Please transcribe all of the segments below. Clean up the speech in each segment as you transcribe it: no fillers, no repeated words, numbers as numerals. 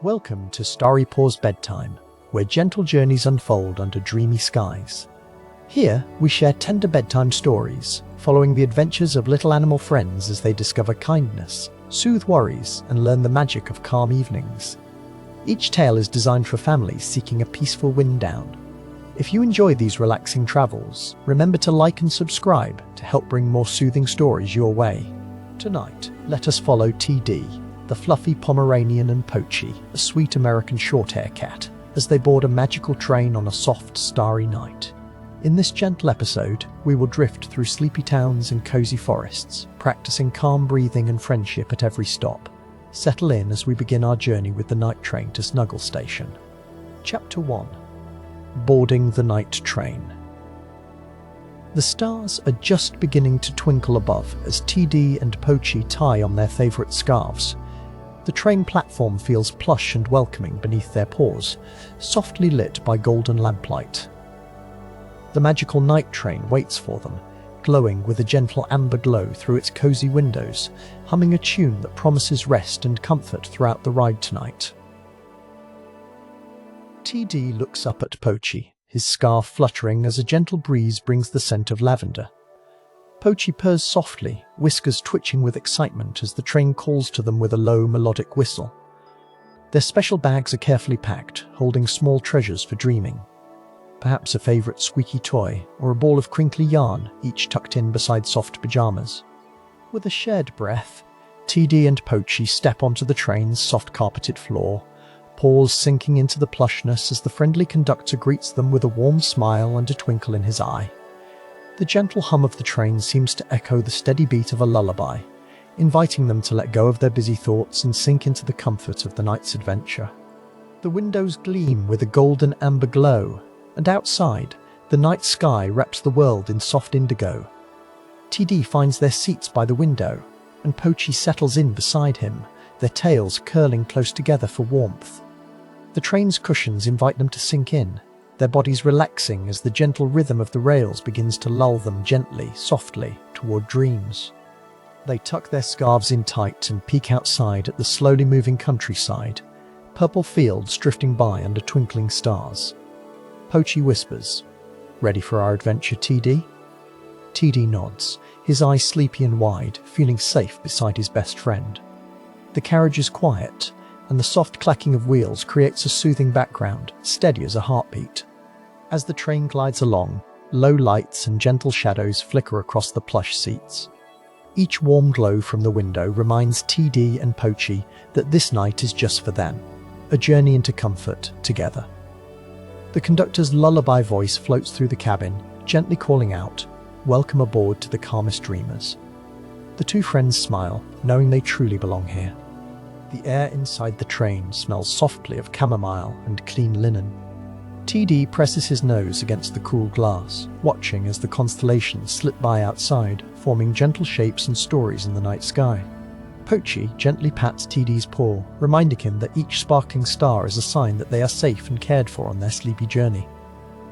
Welcome to Starry Paws Bedtime, where gentle journeys unfold under dreamy skies. Here, we share tender bedtime stories, following the adventures of little animal friends as they discover kindness, soothe worries, and learn the magic of calm evenings. Each tale is designed for families seeking a peaceful wind down. If you enjoy these relaxing travels, remember to like and subscribe to help bring more soothing stories your way. Tonight, let us follow TD, the fluffy Pomeranian, and Pochi, a sweet American shorthair cat, as they board a magical train on a soft, starry night. In this gentle episode, we will drift through sleepy towns and cozy forests, practicing calm breathing and friendship at every stop. Settle in as we begin our journey with the night train to Snuggle Station. Chapter 1. Boarding the Night Train. The stars are just beginning to twinkle above as TD and Pochi tie on their favourite scarves. The train platform feels plush and welcoming beneath their paws, softly lit by golden lamplight. The magical night train waits for them, glowing with a gentle amber glow through its cozy windows, humming a tune that promises rest and comfort throughout the ride tonight. TD looks up at Pochi, his scarf fluttering as a gentle breeze brings the scent of lavender. Pochi purrs softly, whiskers twitching with excitement as the train calls to them with a low, melodic whistle. Their special bags are carefully packed, holding small treasures for dreaming. Perhaps a favourite squeaky toy or a ball of crinkly yarn, each tucked in beside soft pyjamas. With a shared breath, TD and Pochi step onto the train's soft carpeted floor, paws sinking into the plushness as the friendly conductor greets them with a warm smile and a twinkle in his eye. The gentle hum of the train seems to echo the steady beat of a lullaby, inviting them to let go of their busy thoughts and sink into the comfort of the night's adventure. The windows gleam with a golden amber glow, and outside, the night sky wraps the world in soft indigo. TD finds their seats by the window, and Pochi settles in beside him, their tails curling close together for warmth. The train's cushions invite them to sink in, their bodies relaxing as the gentle rhythm of the rails begins to lull them gently, softly, toward dreams. They tuck their scarves in tight and peek outside at the slowly moving countryside, purple fields drifting by under twinkling stars. Pochi whispers, "Ready for our adventure, TD?" TD nods, his eyes sleepy and wide, feeling safe beside his best friend. The carriage is quiet, and the soft clacking of wheels creates a soothing background, steady as a heartbeat. As the train glides along, low lights and gentle shadows flicker across the plush seats. Each warm glow from the window reminds TD and Pochi that this night is just for them, a journey into comfort together. The conductor's lullaby voice floats through the cabin, gently calling out, "Welcome aboard to the calmest dreamers." The two friends smile, knowing they truly belong here. The air inside the train smells softly of chamomile and clean linen. TD presses his nose against the cool glass, watching as the constellations slip by outside, forming gentle shapes and stories in the night sky. Pochi gently pats TD's paw, reminding him that each sparkling star is a sign that they are safe and cared for on their sleepy journey.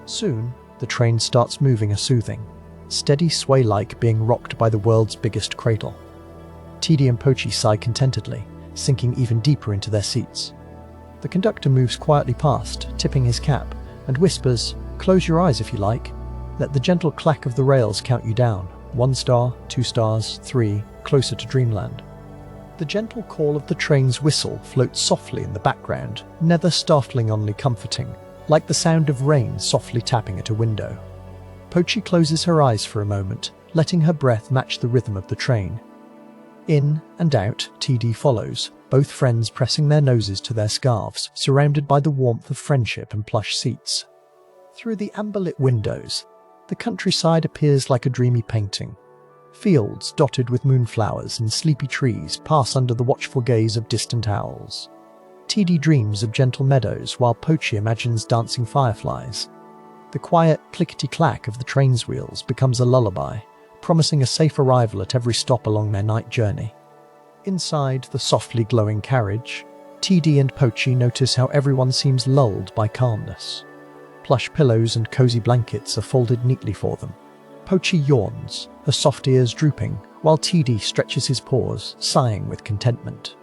Soon, the train starts moving a soothing, steady sway like being rocked by the world's biggest cradle. TD and Pochi sigh contentedly, sinking even deeper into their seats. The conductor moves quietly past, tipping his cap, and whispers, "Close your eyes if you like. Let the gentle clack of the rails count you down. 1 star, 2 stars, 3, closer to dreamland." The gentle call of the train's whistle floats softly in the background, neither startling, only comforting, like the sound of rain softly tapping at a window. Pochi closes her eyes for a moment, letting her breath match the rhythm of the train. In and out, TD follows, both friends pressing their noses to their scarves, surrounded by the warmth of friendship and plush seats. Through the amber-lit windows, the countryside appears like a dreamy painting. Fields dotted with moonflowers and sleepy trees pass under the watchful gaze of distant owls. TD dreams of gentle meadows while Pochi imagines dancing fireflies. The quiet clickety-clack of the train's wheels becomes a lullaby, promising a safe arrival at every stop along their night journey. Inside the softly glowing carriage, TD and Pochi notice how everyone seems lulled by calmness. Plush pillows and cozy blankets are folded neatly for them. Pochi yawns, her soft ears drooping, while TD stretches his paws, sighing with contentment.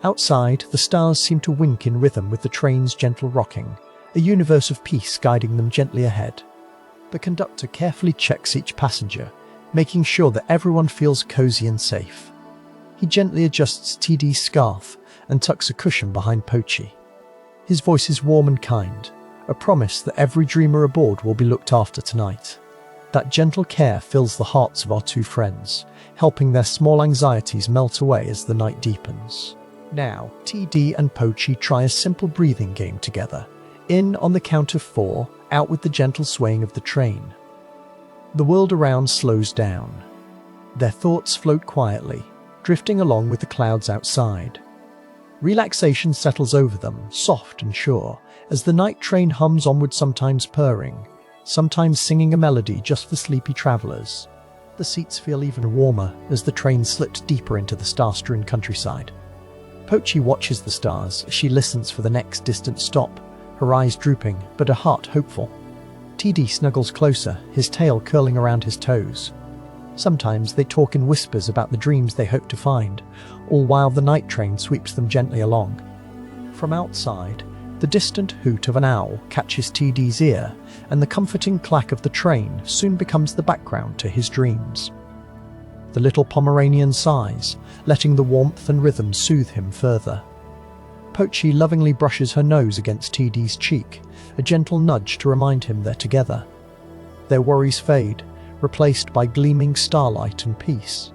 Outside, the stars seem to wink in rhythm with the train's gentle rocking, a universe of peace guiding them gently ahead. The conductor carefully checks each passenger, making sure that everyone feels cozy and safe. He gently adjusts TD's scarf and tucks a cushion behind Pochi. His voice is warm and kind, a promise that every dreamer aboard will be looked after tonight. That gentle care fills the hearts of our two friends, helping their small anxieties melt away as the night deepens. Now, TD and Pochi try a simple breathing game together. In on the count of 4, out with the gentle swaying of the train. The world around slows down. Their thoughts float quietly, drifting along with the clouds outside. Relaxation settles over them, soft and sure, as the night train hums onward, sometimes purring, sometimes singing a melody just for sleepy travelers. The seats feel even warmer as the train slips deeper into the star-strewn countryside. Pochi watches the stars as she listens for the next distant stop, her eyes drooping, but her heart hopeful. TD snuggles closer, his tail curling around his toes. Sometimes they talk in whispers about the dreams they hope to find, all while the night train sweeps them gently along. From outside, the distant hoot of an owl catches TD's ear, and the comforting clack of the train soon becomes the background to his dreams. The little Pomeranian sighs, letting the warmth and rhythm soothe him further. Pochi lovingly brushes her nose against TD's cheek, a gentle nudge to remind him they're together. Their worries fade, replaced by gleaming starlight and peace.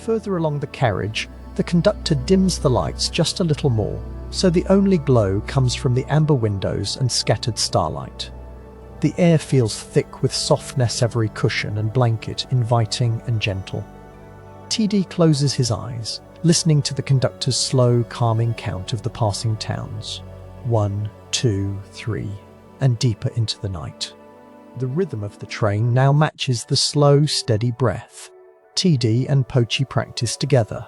Further along the carriage, the conductor dims the lights just a little more, so the only glow comes from the amber windows and scattered starlight. The air feels thick with softness, every cushion and blanket inviting and gentle. TD closes his eyes, listening to the conductor's slow, calming count of the passing towns. 1, 2, 3, and deeper into the night. The rhythm of the train now matches the slow, steady breath. TD and Pochi practice together.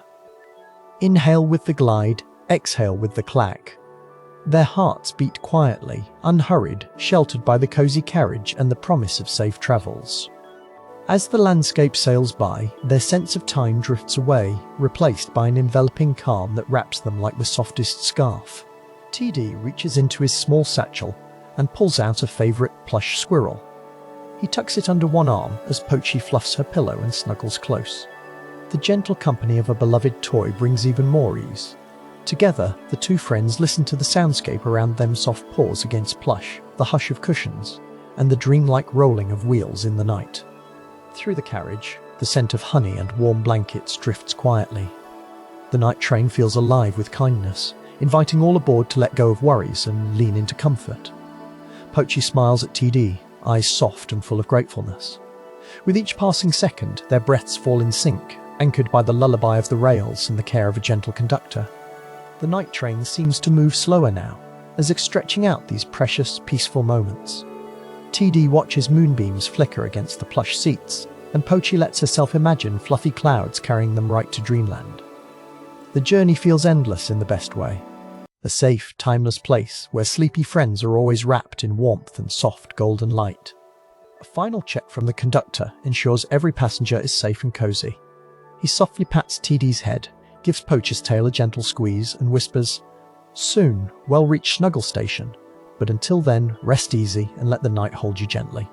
Inhale with the glide, exhale with the clack. Their hearts beat quietly, unhurried, sheltered by the cozy carriage and the promise of safe travels. As the landscape sails by, their sense of time drifts away, replaced by an enveloping calm that wraps them like the softest scarf. TD reaches into his small satchel and pulls out a favorite plush squirrel. He tucks it under one arm as Pochi fluffs her pillow and snuggles close. The gentle company of a beloved toy brings even more ease. Together, the two friends listen to the soundscape around them, soft paws against plush, the hush of cushions, and the dreamlike rolling of wheels in the night. Through the carriage, the scent of honey and warm blankets drifts quietly. The night train feels alive with kindness, inviting all aboard to let go of worries and lean into comfort. Pochi smiles at TD, eyes soft and full of gratefulness. With each passing second, their breaths fall in sync, anchored by the lullaby of the rails and the care of a gentle conductor. The night train seems to move slower now, as if stretching out these precious, peaceful moments. TD watches moonbeams flicker against the plush seats, and Pochi lets herself imagine fluffy clouds carrying them right to dreamland. The journey feels endless in the best way. A safe, timeless place where sleepy friends are always wrapped in warmth and soft golden light. A final check from the conductor ensures every passenger is safe and cozy. He softly pats TD's head, gives Pochi's tail a gentle squeeze, and whispers, "Soon, we'll reach Snuggle station. But until then, rest easy and let the night hold you gently."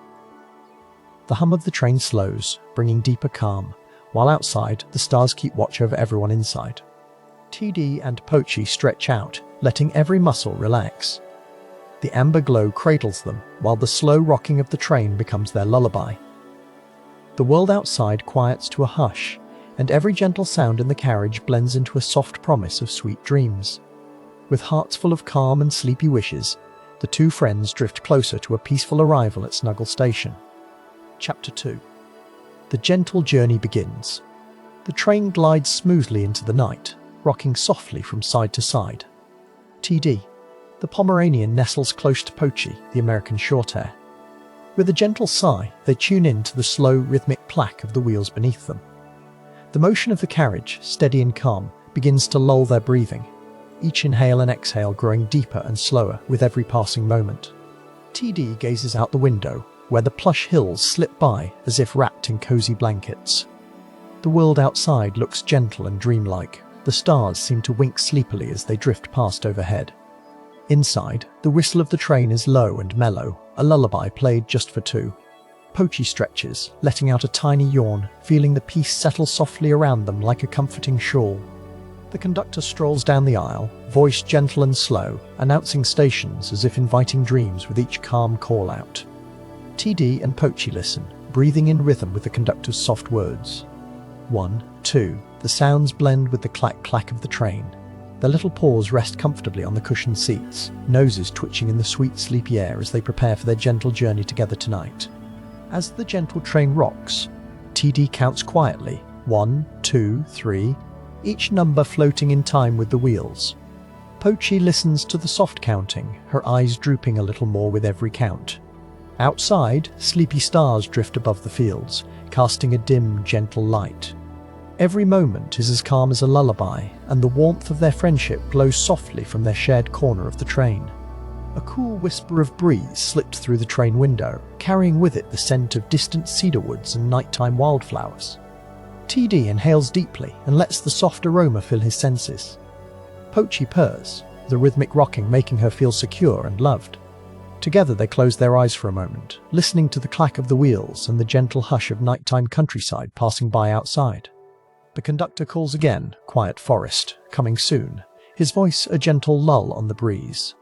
The hum of the train slows, bringing deeper calm, while outside, the stars keep watch over everyone inside. TD and Pochi stretch out, letting every muscle relax. The amber glow cradles them, while the slow rocking of the train becomes their lullaby. The world outside quiets to a hush, and every gentle sound in the carriage blends into a soft promise of sweet dreams. With hearts full of calm and sleepy wishes, the two friends drift closer to a peaceful arrival at Snuggle Station. Chapter 2. The gentle journey begins. The train glides smoothly into the night, rocking softly from side to side. TD, the Pomeranian, nestles close to Pochi, the American Shorthair. With a gentle sigh, they tune in to the slow, rhythmic clack of the wheels beneath them. The motion of the carriage, steady and calm, begins to lull their breathing, each inhale and exhale growing deeper and slower with every passing moment. TD gazes out the window, where the plush hills slip by as if wrapped in cozy blankets. The world outside looks gentle and dreamlike, The stars seem to wink sleepily as they drift past overhead. Inside, the whistle of the train is low and mellow, a lullaby played just for two. Pochi stretches, letting out a tiny yawn, feeling the peace settle softly around them like a comforting shawl. The conductor strolls down the aisle, voice gentle and slow, announcing stations as if inviting dreams with each calm call-out. TD and Pochi listen, breathing in rhythm with the conductor's soft words. 1, 2, the sounds blend with the clack-clack of the train. Their little paws rest comfortably on the cushioned seats, noses twitching in the sweet, sleepy air as they prepare for their gentle journey together tonight. As the gentle train rocks, TD counts quietly, 1, 2, 3, each number floating in time with the wheels. Pochi listens to the soft counting, her eyes drooping a little more with every count. Outside, sleepy stars drift above the fields, casting a dim, gentle light. Every moment is as calm as a lullaby, and the warmth of their friendship glows softly from their shared corner of the train. A cool whisper of breeze slipped through the train window, carrying with it the scent of distant cedar woods and nighttime wildflowers. TD inhales deeply and lets the soft aroma fill his senses. Pochi purrs, the rhythmic rocking making her feel secure and loved. Together they close their eyes for a moment, listening to the clack of the wheels and the gentle hush of nighttime countryside passing by outside. The conductor calls again, quiet forest, coming soon, his voice a gentle lull on the breeze.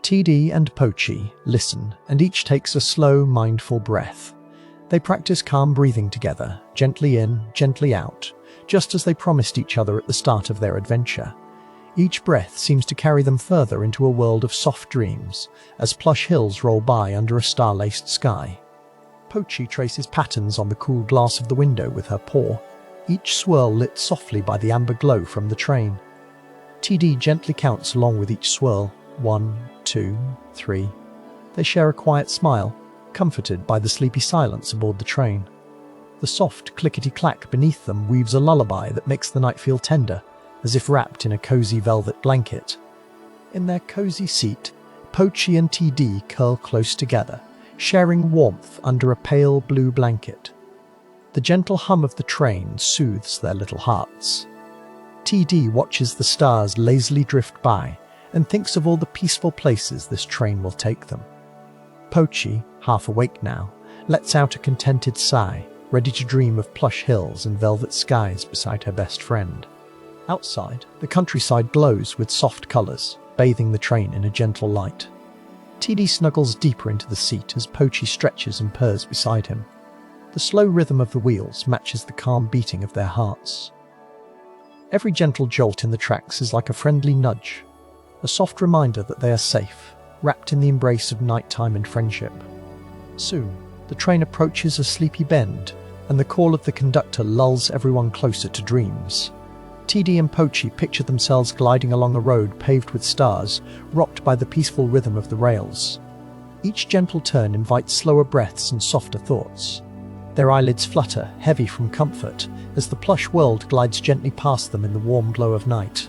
TD and Pochi listen, and each takes a slow, mindful breath. They practice calm breathing together, gently in, gently out, just as they promised each other at the start of their adventure. Each breath seems to carry them further into a world of soft dreams, as plush hills roll by under a star-laced sky. Pochi traces patterns on the cool glass of the window with her paw, each swirl lit softly by the amber glow from the train. TD gently counts along with each swirl, 1, 2, 3. They share a quiet smile, comforted by the sleepy silence aboard the train. The soft clickety-clack beneath them weaves a lullaby that makes the night feel tender, as if wrapped in a cozy velvet blanket. In their cozy seat, Pochi and TD curl close together, sharing warmth under a pale blue blanket. The gentle hum of the train soothes their little hearts. TD watches the stars lazily drift by and thinks of all the peaceful places this train will take them. Pochi, half awake now, lets out a contented sigh, ready to dream of plush hills and velvet skies beside her best friend. Outside, the countryside glows with soft colours, bathing the train in a gentle light. TD snuggles deeper into the seat as Pochi stretches and purrs beside him. The slow rhythm of the wheels matches the calm beating of their hearts. Every gentle jolt in the tracks is like a friendly nudge, a soft reminder that they are safe, wrapped in the embrace of nighttime and friendship. Soon, the train approaches a sleepy bend, and the call of the conductor lulls everyone closer to dreams. TD and Pochi picture themselves gliding along a road paved with stars, rocked by the peaceful rhythm of the rails. Each gentle turn invites slower breaths and softer thoughts. Their eyelids flutter, heavy from comfort, as the plush world glides gently past them in the warm glow of night.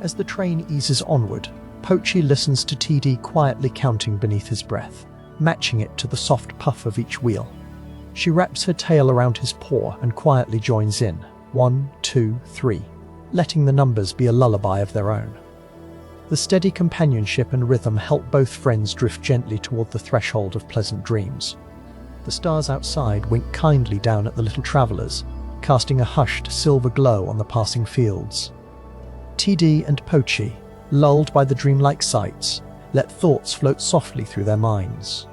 As the train eases onward, Pochi listens to TD quietly counting beneath his breath, matching it to the soft puff of each wheel. She wraps her tail around his paw and quietly joins in, 1, 2, 3, letting the numbers be a lullaby of their own. The steady companionship and rhythm help both friends drift gently toward the threshold of pleasant dreams. The stars outside wink kindly down at the little travellers, casting a hushed silver glow on the passing fields. TD and Pochi, lulled by the dreamlike sights, let thoughts float softly through their minds.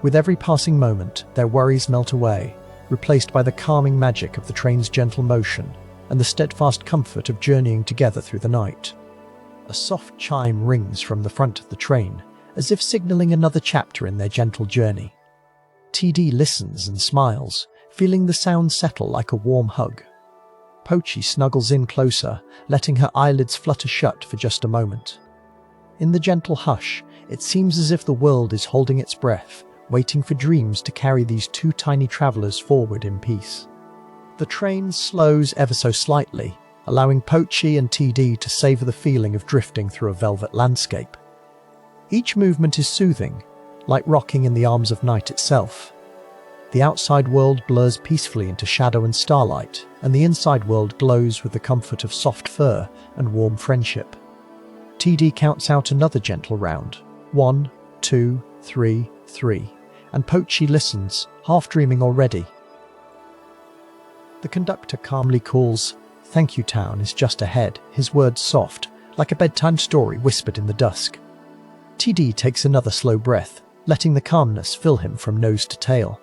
With every passing moment, their worries melt away, replaced by the calming magic of the train's gentle motion and the steadfast comfort of journeying together through the night. A soft chime rings from the front of the train, as if signaling another chapter in their gentle journey. TD listens and smiles, feeling the sound settle like a warm hug. Pochi snuggles in closer, letting her eyelids flutter shut for just a moment. In the gentle hush, it seems as if the world is holding its breath, waiting for dreams to carry these two tiny travelers forward in peace. The train slows ever so slightly, allowing Pochi and TD to savor the feeling of drifting through a velvet landscape. Each movement is soothing, like rocking in the arms of night itself. The outside world blurs peacefully into shadow and starlight, and the inside world glows with the comfort of soft fur and warm friendship. TD counts out another gentle round. 1, 2, 3, 3. And Pochi listens, half dreaming already. The conductor calmly calls, "Thank you, town is just ahead," his words soft, like a bedtime story whispered in the dusk. TD takes another slow breath, letting the calmness fill him from nose to tail.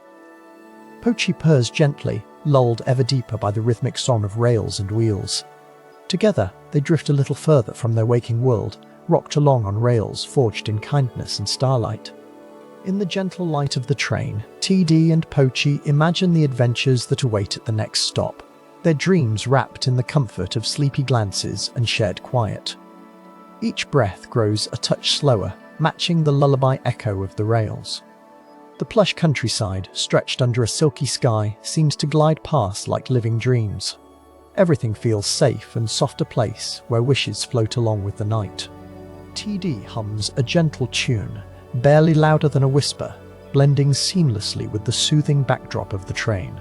Pochi purrs gently, lulled ever deeper by the rhythmic song of rails and wheels. Together, they drift a little further from their waking world, rocked along on rails forged in kindness and starlight. In the gentle light of the train, TD and Pochi imagine the adventures that await at the next stop, their dreams wrapped in the comfort of sleepy glances and shared quiet. Each breath grows a touch slower, matching the lullaby echo of the rails. The plush countryside, stretched under a silky sky, seems to glide past like living dreams. Everything feels safe and soft, a place where wishes float along with the night. TD hums a gentle tune, barely louder than a whisper, blending seamlessly with the soothing backdrop of the train.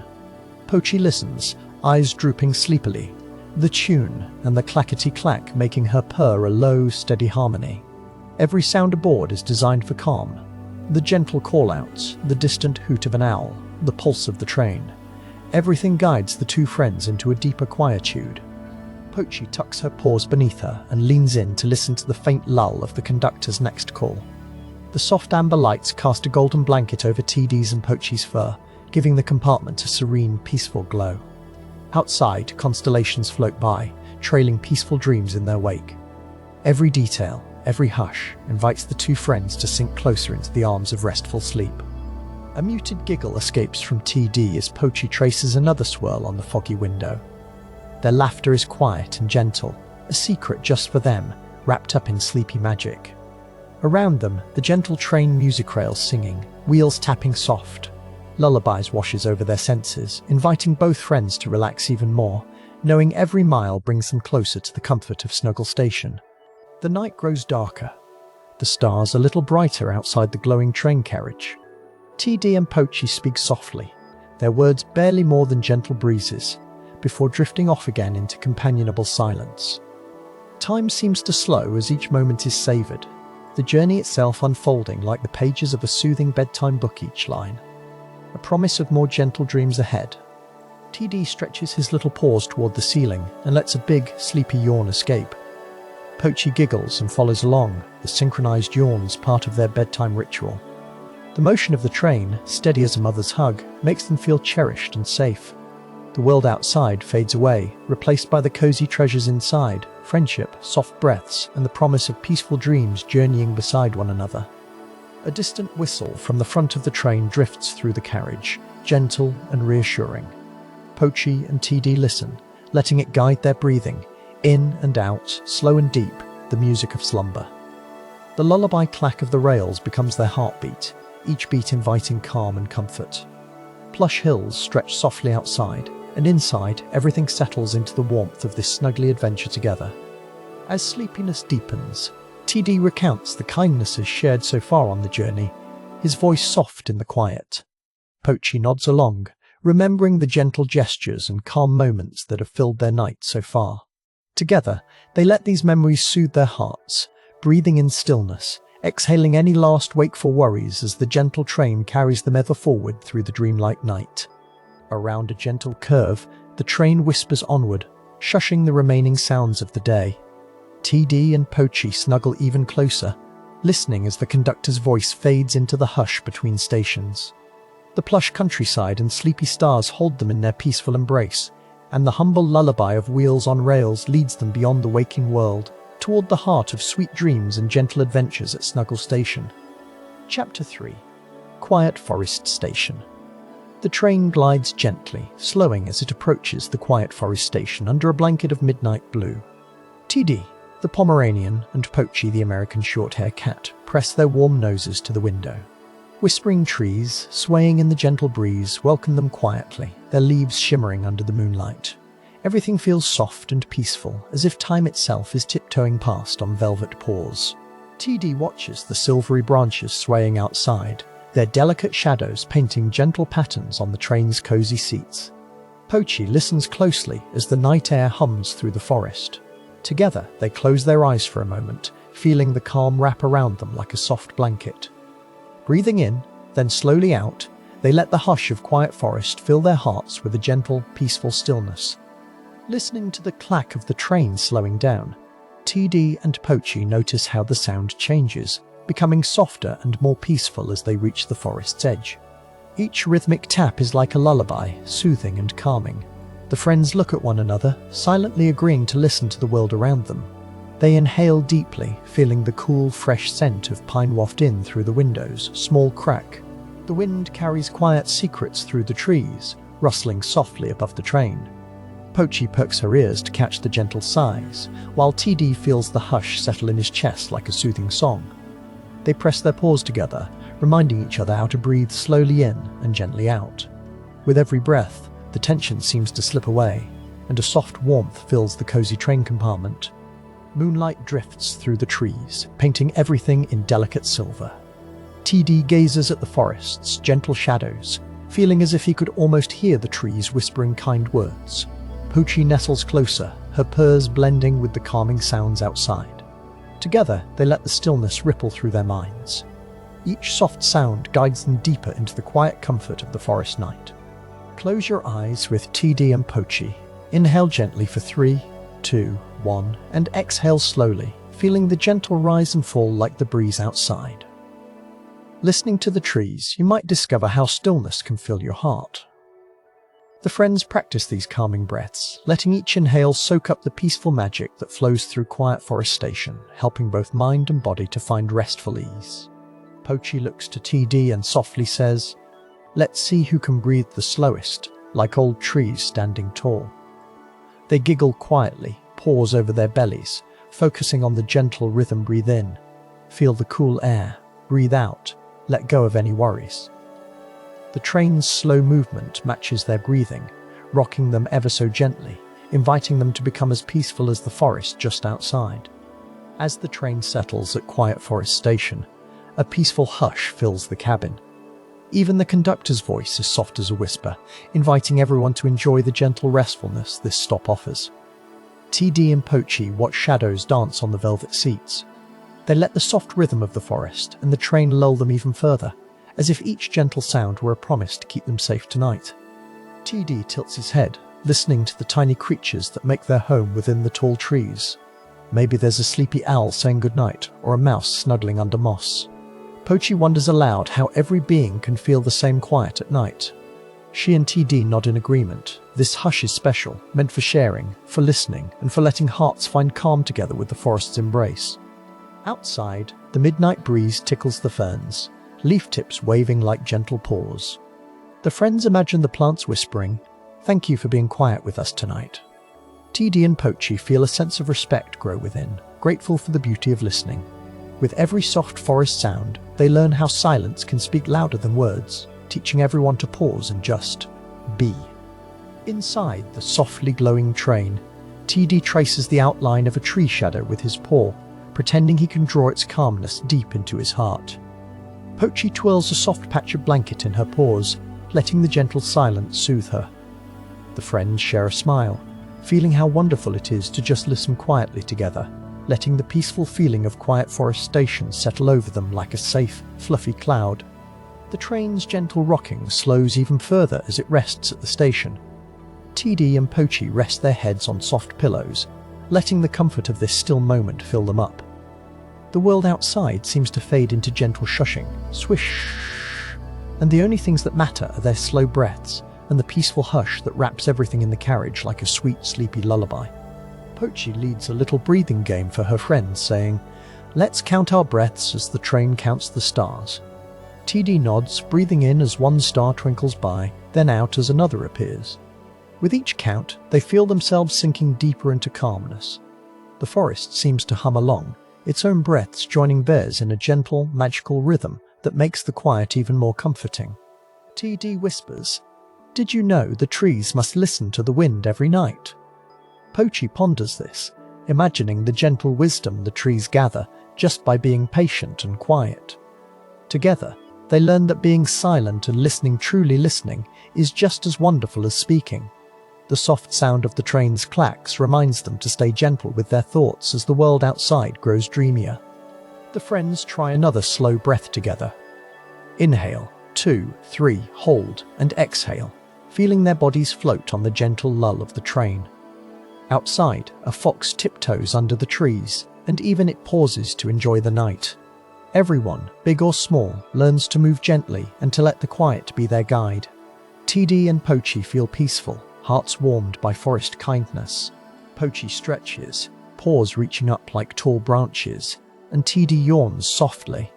Pochi listens, eyes drooping sleepily, the tune and the clackety-clack making her purr a low, steady harmony. Every sound aboard is designed for calm. The gentle call-outs, the distant hoot of an owl, the pulse of the train. Everything guides the two friends into a deeper quietude. Pochi tucks her paws beneath her and leans in to listen to the faint lull of the conductor's next call. The soft amber lights cast a golden blanket over TD's and Pochi's fur, giving the compartment a serene, peaceful glow. Outside, constellations float by, trailing peaceful dreams in their wake. Every detail, every hush, invites the two friends to sink closer into the arms of restful sleep. A muted giggle escapes from TD as Pochi traces another swirl on the foggy window. Their laughter is quiet and gentle, a secret just for them, wrapped up in sleepy magic. Around them, the gentle train music rails singing, wheels tapping soft. Lullabies washes over their senses, inviting both friends to relax even more, knowing every mile brings them closer to the comfort of Snuggle Station. The night grows darker. The stars a little brighter outside the glowing train carriage. TD and Pochi speak softly, their words barely more than gentle breezes, before drifting off again into companionable silence. Time seems to slow as each moment is savoured, the journey itself unfolding like the pages of a soothing bedtime book, each line a promise of more gentle dreams ahead. TD stretches his little paws toward the ceiling and lets a big, sleepy yawn escape. Pochi giggles and follows along, the synchronized yawns part of their bedtime ritual. The motion of the train, steady as a mother's hug, makes them feel cherished and safe. The world outside fades away, replaced by the cozy treasures inside, friendship, soft breaths, and the promise of peaceful dreams journeying beside one another. A distant whistle from the front of the train drifts through the carriage, gentle and reassuring. Pochi and TD listen, letting it guide their breathing, in and out, slow and deep, the music of slumber. The lullaby clack of the rails becomes their heartbeat, each beat inviting calm and comfort. Plush hills stretch softly outside, and inside, everything settles into the warmth of this snuggly adventure together. As sleepiness deepens, TD recounts the kindnesses shared so far on the journey, his voice soft in the quiet. Pochi nods along, remembering the gentle gestures and calm moments that have filled their night so far. Together, they let these memories soothe their hearts, breathing in stillness, exhaling any last wakeful worries as the gentle train carries them ever forward through the dreamlike night. Around a gentle curve, the train whispers onward, shushing the remaining sounds of the day. TD and Pochi snuggle even closer, listening as the conductor's voice fades into the hush between stations. The plush countryside and sleepy stars hold them in their peaceful embrace, and the humble lullaby of wheels on rails leads them beyond the waking world, toward the heart of sweet dreams and gentle adventures at Snuggle Station. Chapter 3. Quiet Forest Station. The train glides gently, slowing as it approaches the quiet forest station under a blanket of midnight blue. TD, the Pomeranian, and Pochi, the American short-hair cat, press their warm noses to the window. Whispering trees, swaying in the gentle breeze, welcome them quietly, their leaves shimmering under the moonlight. Everything feels soft and peaceful, as if time itself is tiptoeing past on velvet paws. TD watches the silvery branches swaying outside, their delicate shadows painting gentle patterns on the train's cozy seats. Pochi listens closely as the night air hums through the forest. Together, they close their eyes for a moment, feeling the calm wrap around them like a soft blanket. Breathing in, then slowly out, they let the hush of quiet forest fill their hearts with a gentle, peaceful stillness. Listening to the clack of the train slowing down, TD and Pochi notice how the sound changes, becoming softer and more peaceful as they reach the forest's edge. Each rhythmic tap is like a lullaby, soothing and calming. The friends look at one another, silently agreeing to listen to the world around them. They inhale deeply, feeling the cool, fresh scent of pine waft in through the window's small crack. The wind carries quiet secrets through the trees, rustling softly above the train. Pochi perks her ears to catch the gentle sighs, while TD feels the hush settle in his chest like a soothing song. They press their paws together, reminding each other how to breathe slowly in and gently out. With every breath, the tension seems to slip away, and a soft warmth fills the cozy train compartment. Moonlight drifts through the trees, painting everything in delicate silver. TD gazes at the forest's gentle shadows, feeling as if he could almost hear the trees whispering kind words. Pochi nestles closer, her purrs blending with the calming sounds outside. Together, they let the stillness ripple through their minds. Each soft sound guides them deeper into the quiet comfort of the forest night. Close your eyes with TD and Pochi. Inhale gently for 3, 2, 1, and exhale slowly, feeling the gentle rise and fall like the breeze outside. Listening to the trees, you might discover how stillness can fill your heart. The friends practice these calming breaths, letting each inhale soak up the peaceful magic that flows through quiet forest station, helping both mind and body to find restful ease. Pochi looks to TD and softly says, "Let's see who can breathe the slowest, like old trees standing tall." They giggle quietly, paws over their bellies, focusing on the gentle rhythm. Breathe in, feel the cool air, breathe out, let go of any worries. The train's slow movement matches their breathing, rocking them ever so gently, inviting them to become as peaceful as the forest just outside. As the train settles at Quiet Forest Station, a peaceful hush fills the cabin. Even the conductor's voice is soft as a whisper, inviting everyone to enjoy the gentle restfulness this stop offers. TD and Pochi watch shadows dance on the velvet seats. They let the soft rhythm of the forest and the train lull them even further, as if each gentle sound were a promise to keep them safe tonight. TD tilts his head, listening to the tiny creatures that make their home within the tall trees. Maybe there's a sleepy owl saying goodnight, or a mouse snuggling under moss. Pochi wonders aloud how every being can feel the same quiet at night. She and TD nod in agreement. This hush is special, meant for sharing, for listening, and for letting hearts find calm together with the forest's embrace. Outside, the midnight breeze tickles the ferns, leaf tips waving like gentle paws. The friends imagine the plants whispering, "Thank you for being quiet with us tonight." TD and Pochi feel a sense of respect grow within, grateful for the beauty of listening. With every soft forest sound, they learn how silence can speak louder than words, teaching everyone to pause and just be. Inside the softly glowing train, TD traces the outline of a tree shadow with his paw, pretending he can draw its calmness deep into his heart. Pochi twirls a soft patch of blanket in her paws, letting the gentle silence soothe her. The friends share a smile, feeling how wonderful it is to just listen quietly together, letting the peaceful feeling of Quiet Forest Station settle over them like a safe, fluffy cloud. The train's gentle rocking slows even further as it rests at the station. TD and Pochi rest their heads on soft pillows, letting the comfort of this still moment fill them up. The world outside seems to fade into gentle shushing, swish, and the only things that matter are their slow breaths and the peaceful hush that wraps everything in the carriage like a sweet, sleepy lullaby. Pochi leads a little breathing game for her friends, saying, "Let's count our breaths as the train counts the stars." TD nods, breathing in as one star twinkles by, then out as another appears. With each count, they feel themselves sinking deeper into calmness. The forest seems to hum along, its own breaths joining theirs in a gentle, magical rhythm that makes the quiet even more comforting. TD whispers, "Did you know the trees must listen to the wind every night?" Pochi ponders this, imagining the gentle wisdom the trees gather just by being patient and quiet. Together, They learn that being silent and listening, truly listening, is just as wonderful as speaking. The soft sound of the train's clacks reminds them to stay gentle with their thoughts as the world outside grows dreamier. The friends try another slow breath together. Inhale, 2, 3, hold, and exhale, feeling their bodies float on the gentle lull of the train. Outside, a fox tiptoes under the trees, and even it pauses to enjoy the night. Everyone, big or small, learns to move gently and to let the quiet be their guide. TD and Pochi feel peaceful, hearts warmed by forest kindness. Pochi stretches, paws reaching up like tall branches, and TD yawns softly.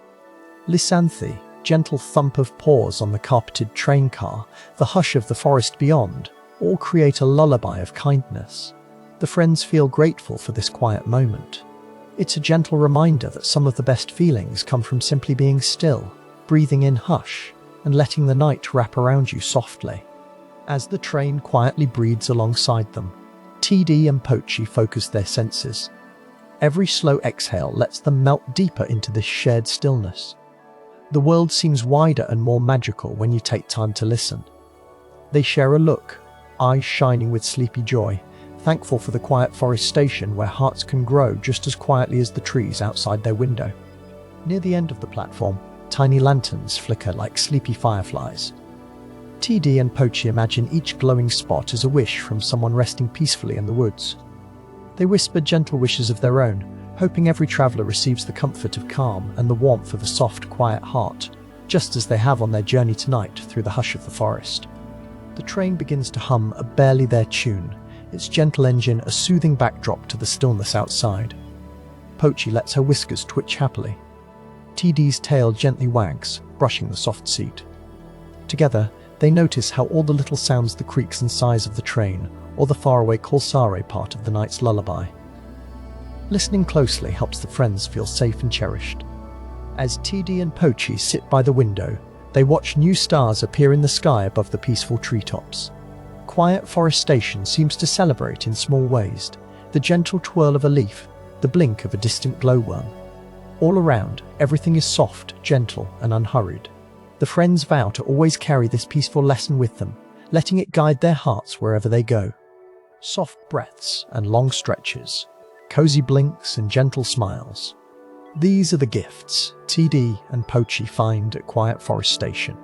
Lysanthe, gentle thump of paws on the carpeted train car, the hush of the forest beyond, all create a lullaby of kindness. The friends feel grateful for this quiet moment. It's a gentle reminder that some of the best feelings come from simply being still, breathing in hush, and letting the night wrap around you softly. As the train quietly breathes alongside them, TD and Pochi focus their senses. Every slow exhale lets them melt deeper into this shared stillness. The world seems wider and more magical when you take time to listen. They share a look, eyes shining with sleepy joy, thankful for the quiet forest station where hearts can grow just as quietly as the trees outside their window. Near the end of the platform, tiny lanterns flicker like sleepy fireflies. TD and Pochi imagine each glowing spot as a wish from someone resting peacefully in the woods. They whisper gentle wishes of their own, hoping every traveller receives the comfort of calm and the warmth of a soft, quiet heart, just as they have on their journey tonight through the hush of the forest. The train begins to hum a barely there tune, its gentle engine a soothing backdrop to the stillness outside. Pochi lets her whiskers twitch happily. TD's tail gently wags, brushing the soft seat. Together, they notice how all the little sounds, the creaks and sighs of the train, or the faraway Starry part of the night's lullaby. Listening closely helps the friends feel safe and cherished. As TD and Pochi sit by the window, they watch new stars appear in the sky above the peaceful treetops. Quiet forest station seems to celebrate in small ways, the gentle twirl of a leaf, the blink of a distant glowworm. All around, everything is soft, gentle, and unhurried. The friends vow to always carry this peaceful lesson with them, letting it guide their hearts wherever they go. Soft breaths and long stretches, cozy blinks and gentle smiles. These are the gifts TD and Pochi find at Quiet Forest Station.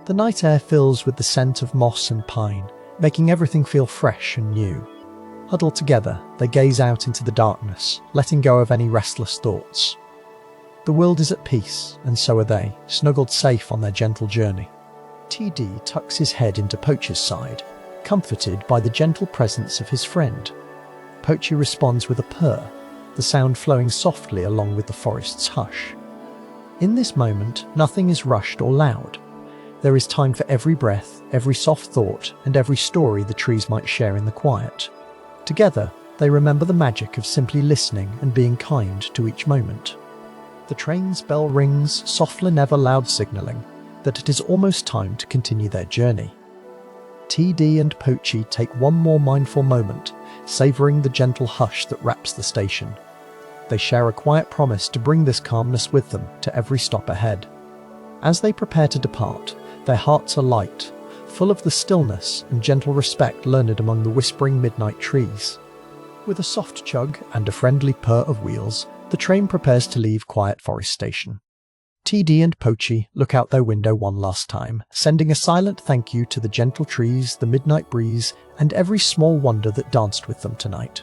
The night air fills with the scent of moss and pine, making everything feel fresh and new. Huddled together, they gaze out into the darkness, letting go of any restless thoughts. The world is at peace, and so are they, snuggled safe on their gentle journey. TD tucks his head into Pochi's side, comforted by the gentle presence of his friend. Pochi responds with a purr, the sound flowing softly along with the forest's hush. In this moment, nothing is rushed or loud. There is time for every breath, every soft thought, and every story the trees might share in the quiet. Together, they remember the magic of simply listening and being kind to each moment. The train's bell rings, softly never loud, signaling that it is almost time to continue their journey. TD and Pochi take one more mindful moment, savouring the gentle hush that wraps the station. They share a quiet promise to bring this calmness with them to every stop ahead. As they prepare to depart, their hearts are light, full of the stillness and gentle respect learned among the whispering midnight trees. With a soft chug and a friendly purr of wheels, the train prepares to leave Quiet Forest Station. TD and Pochi look out their window one last time, sending a silent thank you to the gentle trees, the midnight breeze, and every small wonder that danced with them tonight.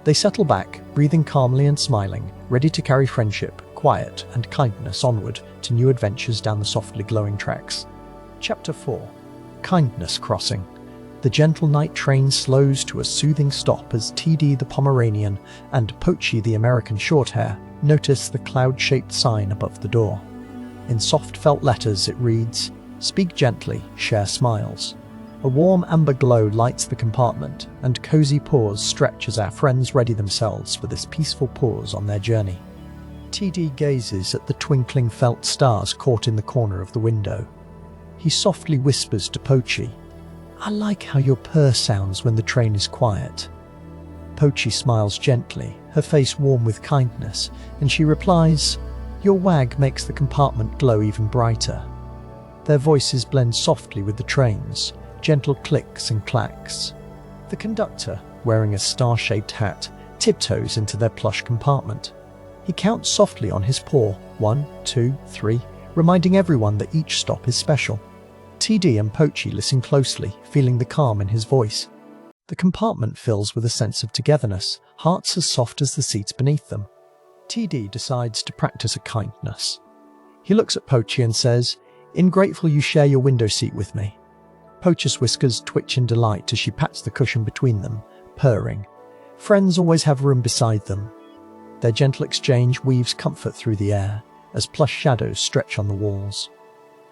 They settle back, breathing calmly and smiling, ready to carry friendship, quiet, and kindness onward to new adventures down the softly glowing tracks. Chapter 4. Kindness Crossing. The gentle night train slows to a soothing stop as TD the Pomeranian and Pochi the American Shorthair notice the cloud-shaped sign above the door. In soft felt letters it reads, "Speak gently, share smiles." A warm amber glow lights the compartment, and cozy paws stretch as our friends ready themselves for this peaceful pause on their journey. TD gazes at the twinkling felt stars caught in the corner of the window. He softly whispers to Pochi, "I like how your purr sounds when the train is quiet." Pochi smiles gently, her face warm with kindness, and she replies, Your wag makes the compartment glow even brighter. Their voices blend softly with the train's, gentle clicks and clacks. The conductor, wearing a star-shaped hat, tiptoes into their plush compartment. He counts softly on his paw, 1, 2, 3, reminding everyone that each stop is special. TD and Pochi listen closely, feeling the calm in his voice. The compartment fills with a sense of togetherness, hearts as soft as the seats beneath them. TD decides to practice a kindness. He looks at Pochi and says, "Ingrateful you share your window seat with me." Pochi's whiskers twitch in delight as she pats the cushion between them, purring. Friends always have room beside them. Their gentle exchange weaves comfort through the air, as plush shadows stretch on the walls.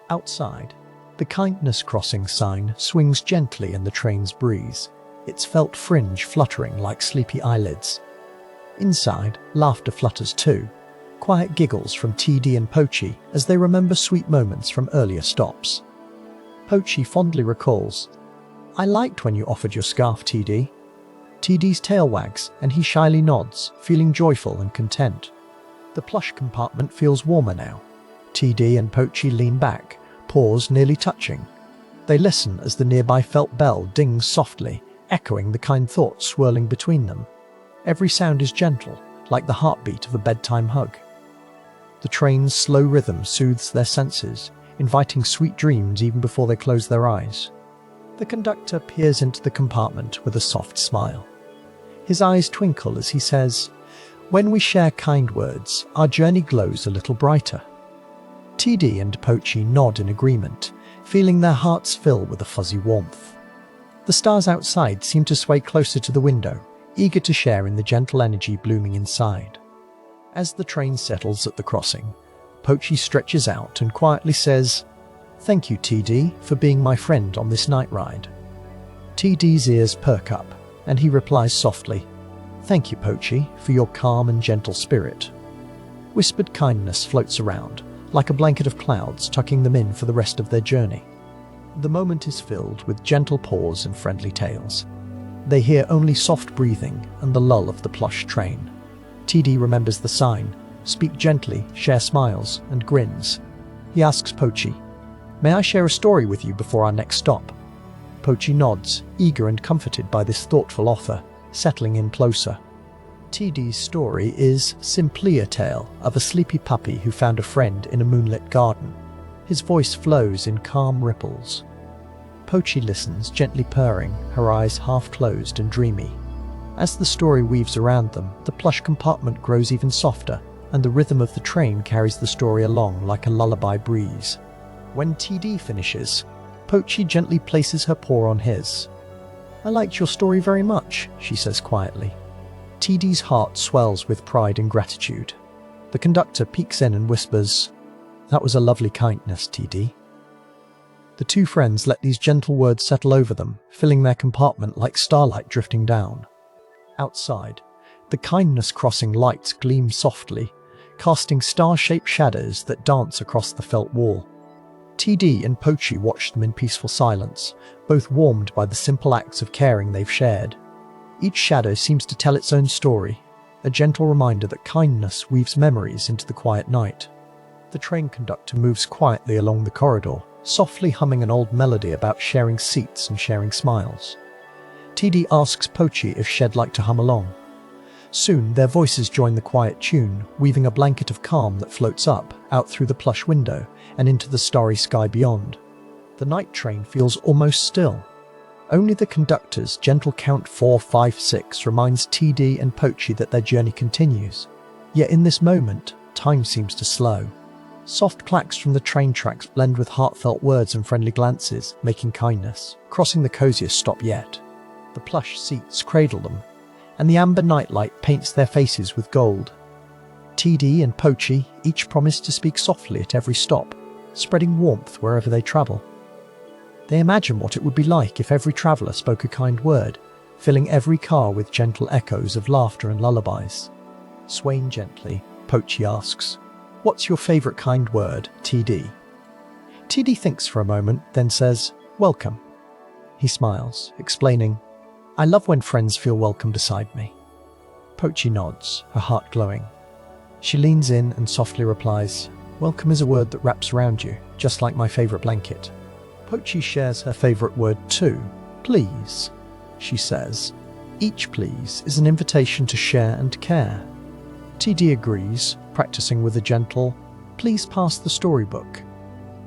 Outside, the kindness crossing sign swings gently in the train's breeze, its felt fringe fluttering like sleepy eyelids. Inside, laughter flutters too, quiet giggles from TD and Pochi as they remember sweet moments from earlier stops. Pochi fondly recalls, "I liked when you offered your scarf, TD." TD's tail wags and he shyly nods, feeling joyful and content. The plush compartment feels warmer now. TD and Pochi lean back, paws nearly touching. They listen as the nearby felt bell dings softly, echoing the kind thoughts swirling between them. Every sound is gentle, like the heartbeat of a bedtime hug. The train's slow rhythm soothes their senses, inviting sweet dreams even before they close their eyes. The conductor peers into the compartment with a soft smile. His eyes twinkle as he says, "When we share kind words, our journey glows a little brighter." TD and Pochi nod in agreement, feeling their hearts fill with a fuzzy warmth. The stars outside seem to sway closer to the window, eager to share in the gentle energy blooming inside. As the train settles at the crossing, Pochi stretches out and quietly says, "Thank you, TD, for being my friend on this night ride." TD's ears perk up, and he replies softly, "Thank you, Pochi, for your calm and gentle spirit." Whispered kindness floats around, like a blanket of clouds tucking them in for the rest of their journey. The moment is filled with gentle paws and friendly tails. They hear only soft breathing and the lull of the plush train. TD remembers the sign, speak gently, share smiles, and grins. He asks Pochi, "May I share a story with you before our next stop?" Pochi nods, eager and comforted by this thoughtful offer, settling in closer. TD's story is simply a tale of a sleepy puppy who found a friend in a moonlit garden. His voice flows in calm ripples. Pochi listens, gently purring, her eyes half closed and dreamy. As the story weaves around them, the plush compartment grows even softer, and the rhythm of the train carries the story along like a lullaby breeze. When TD finishes, Pochi gently places her paw on his. "I liked your story very much," she says quietly. TD's heart swells with pride and gratitude. The conductor peeks in and whispers, "That was a lovely kindness, TD." The two friends let these gentle words settle over them, filling their compartment like starlight drifting down. Outside, the kindness crossing lights gleam softly, casting star-shaped shadows that dance across the felt wall. TD and Pochi watch them in peaceful silence, both warmed by the simple acts of caring they've shared. Each shadow seems to tell its own story, a gentle reminder that kindness weaves memories into the quiet night. The train conductor moves quietly along the corridor, softly humming an old melody about sharing seats and sharing smiles. TD asks Pochi if she'd like to hum along. Soon their voices join the quiet tune, weaving a blanket of calm that floats up, out through the plush window, and into the starry sky beyond. The night train feels almost still. Only the conductor's gentle count 4, 5, 6 reminds TD and Pochi that their journey continues. Yet in this moment, time seems to slow. Soft clacks from the train tracks blend with heartfelt words and friendly glances, making kindness, crossing the coziest stop yet. The plush seats cradle them, and the amber nightlight paints their faces with gold. TD and Pochi each promise to speak softly at every stop, spreading warmth wherever they travel. They imagine what it would be like if every traveller spoke a kind word, filling every car with gentle echoes of laughter and lullabies. Swaying gently, Pochi asks, "What's your favourite kind word, TD?" TD thinks for a moment, then says, "Welcome." He smiles, explaining, "I love when friends feel welcome beside me." Pochi nods, her heart glowing. She leans in and softly replies, "Welcome is a word that wraps around you, just like my favorite blanket." Pochi shares her favorite word too. "Please," she says. Each please is an invitation to share and care. TD agrees, practicing with a gentle, "Please pass the storybook."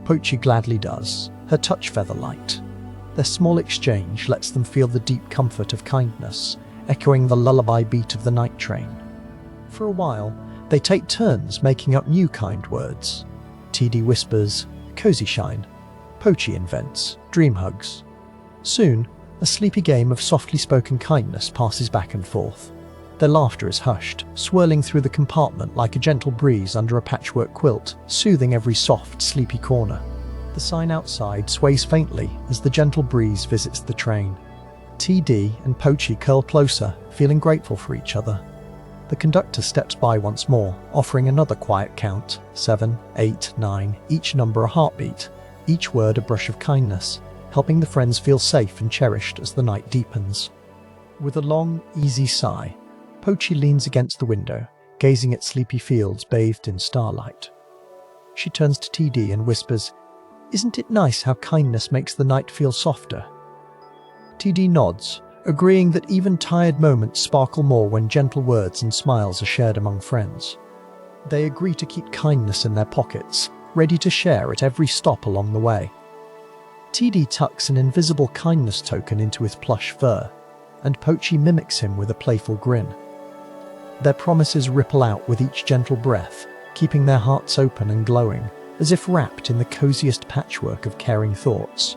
Pochi gladly does, her touch feather light. Their small exchange lets them feel the deep comfort of kindness, echoing the lullaby beat of the night train. For a while, they take turns making up new kind words. TD whispers, "Cozy shine." Pochi invents, "Dream hugs." Soon, a sleepy game of softly spoken kindness passes back and forth. Their laughter is hushed, swirling through the compartment like a gentle breeze under a patchwork quilt, soothing every soft, sleepy corner. The sign outside sways faintly as the gentle breeze visits the train. TD and Pochi curl closer, feeling grateful for each other. The conductor steps by once more, offering another quiet count, 7, 8, 9, each number a heartbeat, each word a brush of kindness, helping the friends feel safe and cherished as the night deepens. With a long, easy sigh, Pochi leans against the window, gazing at sleepy fields bathed in starlight. She turns to TD and whispers, "Isn't it nice how kindness makes the night feel softer?" TD nods, agreeing that even tired moments sparkle more when gentle words and smiles are shared among friends. They agree to keep kindness in their pockets, ready to share at every stop along the way. TD tucks an invisible kindness token into his plush fur, and Pochi mimics him with a playful grin. Their promises ripple out with each gentle breath, keeping their hearts open and glowing, as if wrapped in the coziest patchwork of caring thoughts.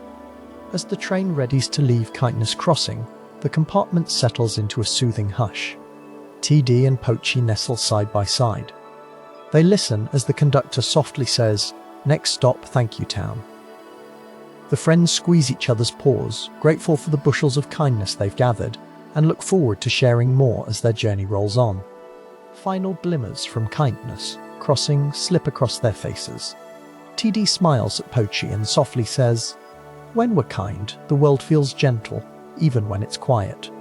As the train readies to leave Kindness Crossing, the compartment settles into a soothing hush. TD and Pochi nestle side by side. They listen as the conductor softly says, "Next stop, Thank You Town." The friends squeeze each other's paws, grateful for the bushels of kindness they've gathered, and look forward to sharing more as their journey rolls on. Final glimmers from Kindness Crossing slip across their faces. TD smiles at Pochi and softly says, "When we're kind, the world feels gentle, even when it's quiet."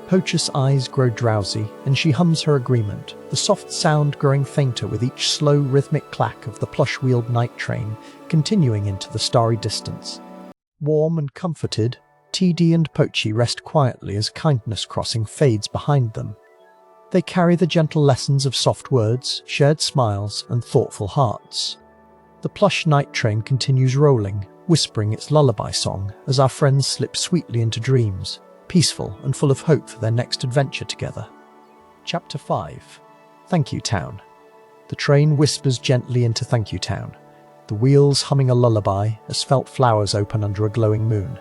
Pochi's eyes grow drowsy, and she hums her agreement, the soft sound growing fainter with each slow, rhythmic clack of the plush-wheeled night train, continuing into the starry distance. Warm and comforted, TD and Pochi rest quietly as Kindness Crossing fades behind them. They carry the gentle lessons of soft words, shared smiles, and thoughtful hearts. The plush night train continues rolling, whispering its lullaby song as our friends slip sweetly into dreams, peaceful and full of hope for their next adventure together. Chapter 5. Thank You Town. The train whispers gently into Thank You Town, the wheels humming a lullaby as felt flowers open under a glowing moon.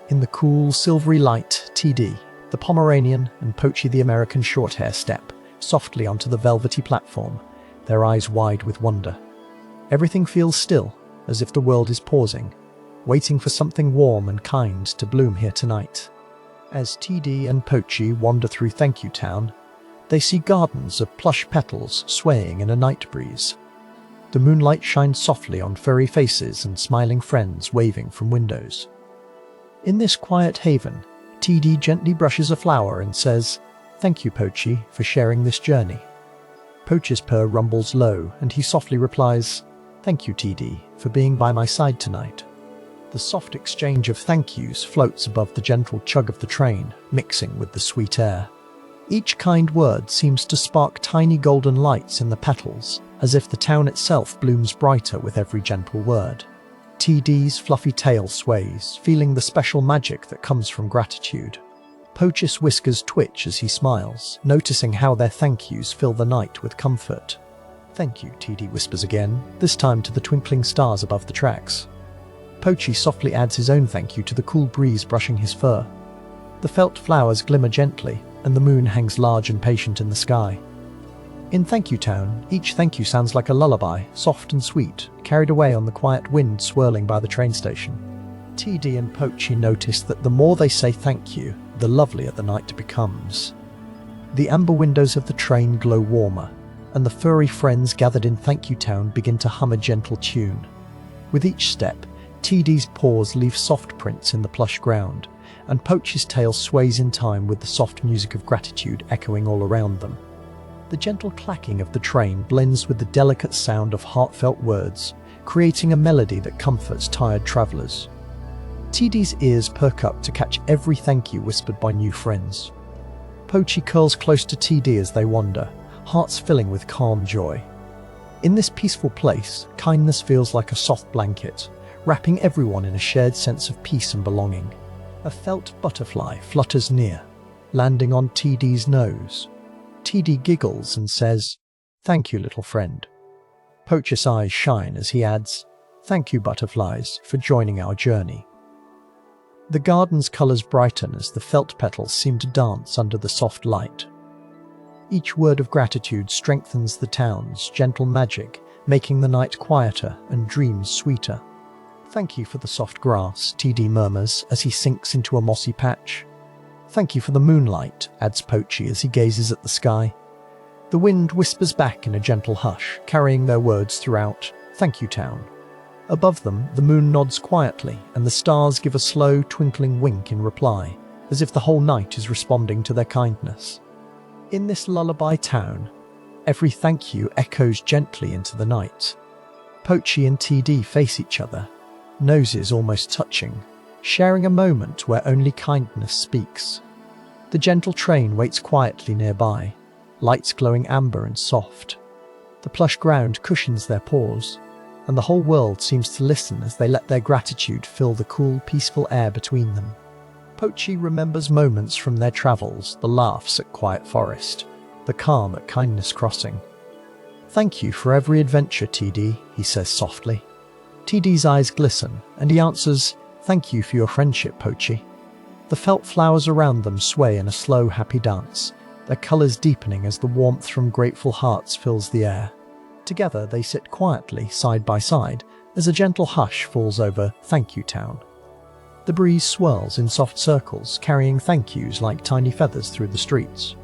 In the cool, silvery light, TD, the Pomeranian, and Pochi the American Shorthair step softly onto the velvety platform, their eyes wide with wonder. Everything feels still, as if the world is pausing, waiting for something warm and kind to bloom here tonight. As TD and Pochi wander through Thank You Town, they see gardens of plush petals swaying in a night breeze. The moonlight shines softly on furry faces and smiling friends waving from windows. In this quiet haven, TD gently brushes a flower and says, "Thank you, Pochi, for sharing this journey." Pochi's purr rumbles low, and he softly replies, "Thank you, TD, for being by my side tonight." The soft exchange of thank yous floats above the gentle chug of the train, mixing with the sweet air. Each kind word seems to spark tiny golden lights in the petals, as if the town itself blooms brighter with every gentle word. TD's fluffy tail sways, feeling the special magic that comes from gratitude. Pochi's whiskers twitch as he smiles, noticing how their thank yous fill the night with comfort. "Thank you," TD whispers again, this time to the twinkling stars above the tracks. Pochi softly adds his own thank you to the cool breeze brushing his fur. The felt flowers glimmer gently, and the moon hangs large and patient in the sky. In Thank You Town, each thank you sounds like a lullaby, soft and sweet, carried away on the quiet wind swirling by the train station. TD and Pochi notice that the more they say thank you, the lovelier the night becomes. The amber windows of the train glow warmer, and the furry friends gathered in Thank You Town begin to hum a gentle tune. With each step, TD's paws leave soft prints in the plush ground, and Pochi's tail sways in time with the soft music of gratitude echoing all around them. The gentle clacking of the train blends with the delicate sound of heartfelt words, creating a melody that comforts tired travelers. TD's ears perk up to catch every thank you whispered by new friends. Pochi curls close to TD as they wander, hearts filling with calm joy. In this peaceful place, kindness feels like a soft blanket, wrapping everyone in a shared sense of peace and belonging. A felt butterfly flutters near, landing on TD's nose. TD giggles and says, "Thank you, little friend." Pochi's eyes shine as he adds, "Thank you, butterflies, for joining our journey." The garden's colours brighten as the felt petals seem to dance under the soft light. Each word of gratitude strengthens the town's gentle magic, making the night quieter and dreams sweeter. "Thank you for the soft grass," TD murmurs as he sinks into a mossy patch. "Thank you for the moonlight," adds Pochi as he gazes at the sky. The wind whispers back in a gentle hush, carrying their words throughout. "Thank you, town." Above them, the moon nods quietly, and the stars give a slow, twinkling wink in reply, as if the whole night is responding to their kindness. In this lullaby town, every thank you echoes gently into the night. Pochi and TD face each other, noses almost touching, sharing a moment where only kindness speaks. The gentle train waits quietly nearby, lights glowing amber and soft. The plush ground cushions their paws, and the whole world seems to listen as they let their gratitude fill the cool, peaceful air between them. Pochi remembers moments from their travels, the laughs at Quiet Forest, the calm at Kindness Crossing. "Thank you for every adventure, TD," he says softly. TD's eyes glisten, and he answers, "Thank you for your friendship, Pochi." The felt flowers around them sway in a slow, happy dance, their colours deepening as the warmth from grateful hearts fills the air. Together they sit quietly, side by side, as a gentle hush falls over Thank You Town. The breeze swirls in soft circles, carrying thank yous like tiny feathers through the streets.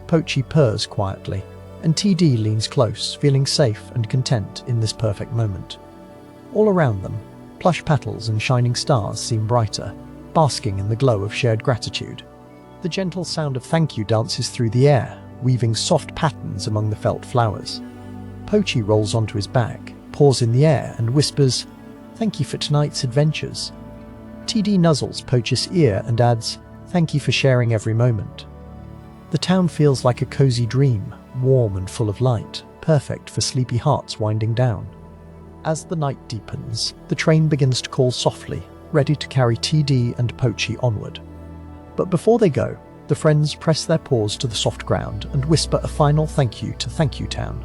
Pochi purrs quietly, and TD leans close, feeling safe and content in this perfect moment. All around them, plush petals and shining stars seem brighter, basking in the glow of shared gratitude. The gentle sound of thank you dances through the air, weaving soft patterns among the felt flowers. Pochi rolls onto his back, paws in the air, and whispers, "Thank you for tonight's adventures." TD nuzzles Pochi's ear and adds, "Thank you for sharing every moment." The town feels like a cozy dream, warm and full of light, perfect for sleepy hearts winding down. As the night deepens, the train begins to call softly, ready to carry TD and Pochi onward. But before they go, the friends press their paws to the soft ground and whisper a final thank you to Thank You Town.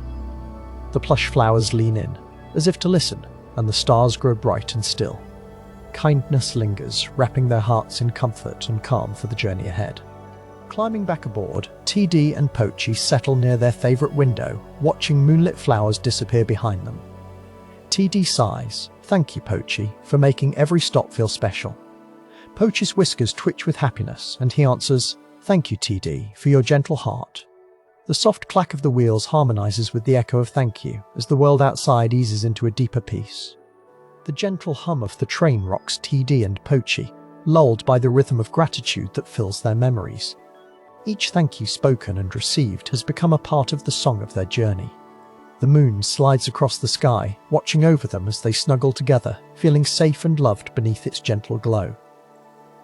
The plush flowers lean in, as if to listen, and the stars grow bright and still. Kindness lingers, wrapping their hearts in comfort and calm for the journey ahead. Climbing back aboard, TD and Pochi settle near their favourite window, watching moonlit flowers disappear behind them. TD sighs, "Thank you, Pochi, for making every stop feel special." Pochi's whiskers twitch with happiness, and he answers, "Thank you, TD, for your gentle heart." The soft clack of the wheels harmonizes with the echo of thank you as the world outside eases into a deeper peace. The gentle hum of the train rocks TD and Pochi, lulled by the rhythm of gratitude that fills their memories. Each thank you spoken and received has become a part of the song of their journey. The moon slides across the sky, watching over them as they snuggle together, feeling safe and loved beneath its gentle glow.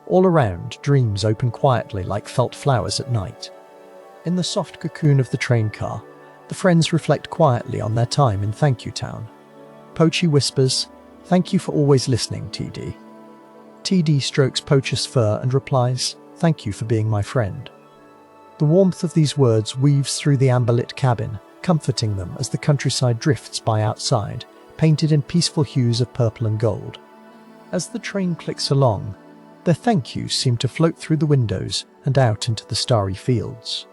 All around, dreams open quietly like felt flowers at night. In the soft cocoon of the train car, the friends reflect quietly on their time in Thank You Town. Pochi whispers, "Thank you for always listening, TD." TD strokes Pochi's fur and replies, "Thank you for being my friend." The warmth of these words weaves through the amber-lit cabin, comforting them as the countryside drifts by outside, painted in peaceful hues of purple and gold. As the train clicks along, their thank yous seem to float through the windows and out into the starry fields.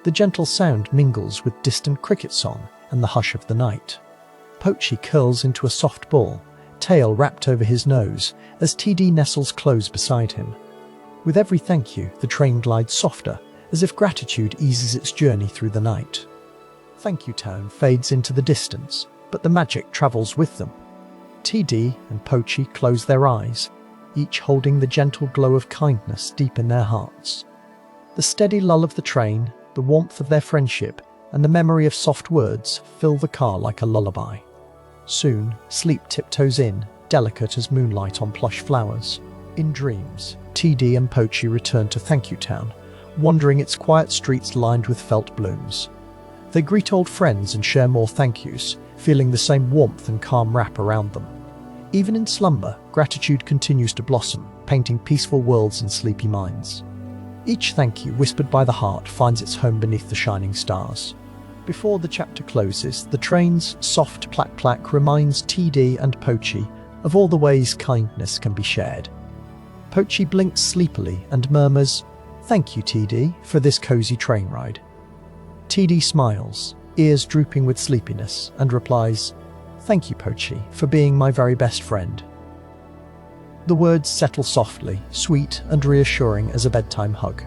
The gentle sound mingles with distant cricket song and the hush of the night. Pochi curls into a soft ball, tail wrapped over his nose, as TD nestles close beside him. With every thank you, the train glides softer, as if gratitude eases its journey through the night. Thank You Town fades into the distance, but the magic travels with them. TD and Pochi close their eyes, each holding the gentle glow of kindness deep in their hearts. The steady lull of the train, the warmth of their friendship, and the memory of soft words fill the car like a lullaby. Soon, sleep tiptoes in, delicate as moonlight on plush flowers. In dreams, TD and Pochi return to Thank You Town, wandering its quiet streets lined with felt blooms. They greet old friends and share more thank yous, feeling the same warmth and calm wrap around them. Even in slumber, gratitude continues to blossom, painting peaceful worlds in sleepy minds. Each thank you whispered by the heart finds its home beneath the shining stars. Before the chapter closes, the train's soft clack-clack reminds TD and Pochi of all the ways kindness can be shared. Pochi blinks sleepily and murmurs, "Thank you, TD, for this cozy train ride." TD smiles, ears drooping with sleepiness, and replies, "Thank you, Pochi, for being my very best friend." The words settle softly, sweet and reassuring as a bedtime hug.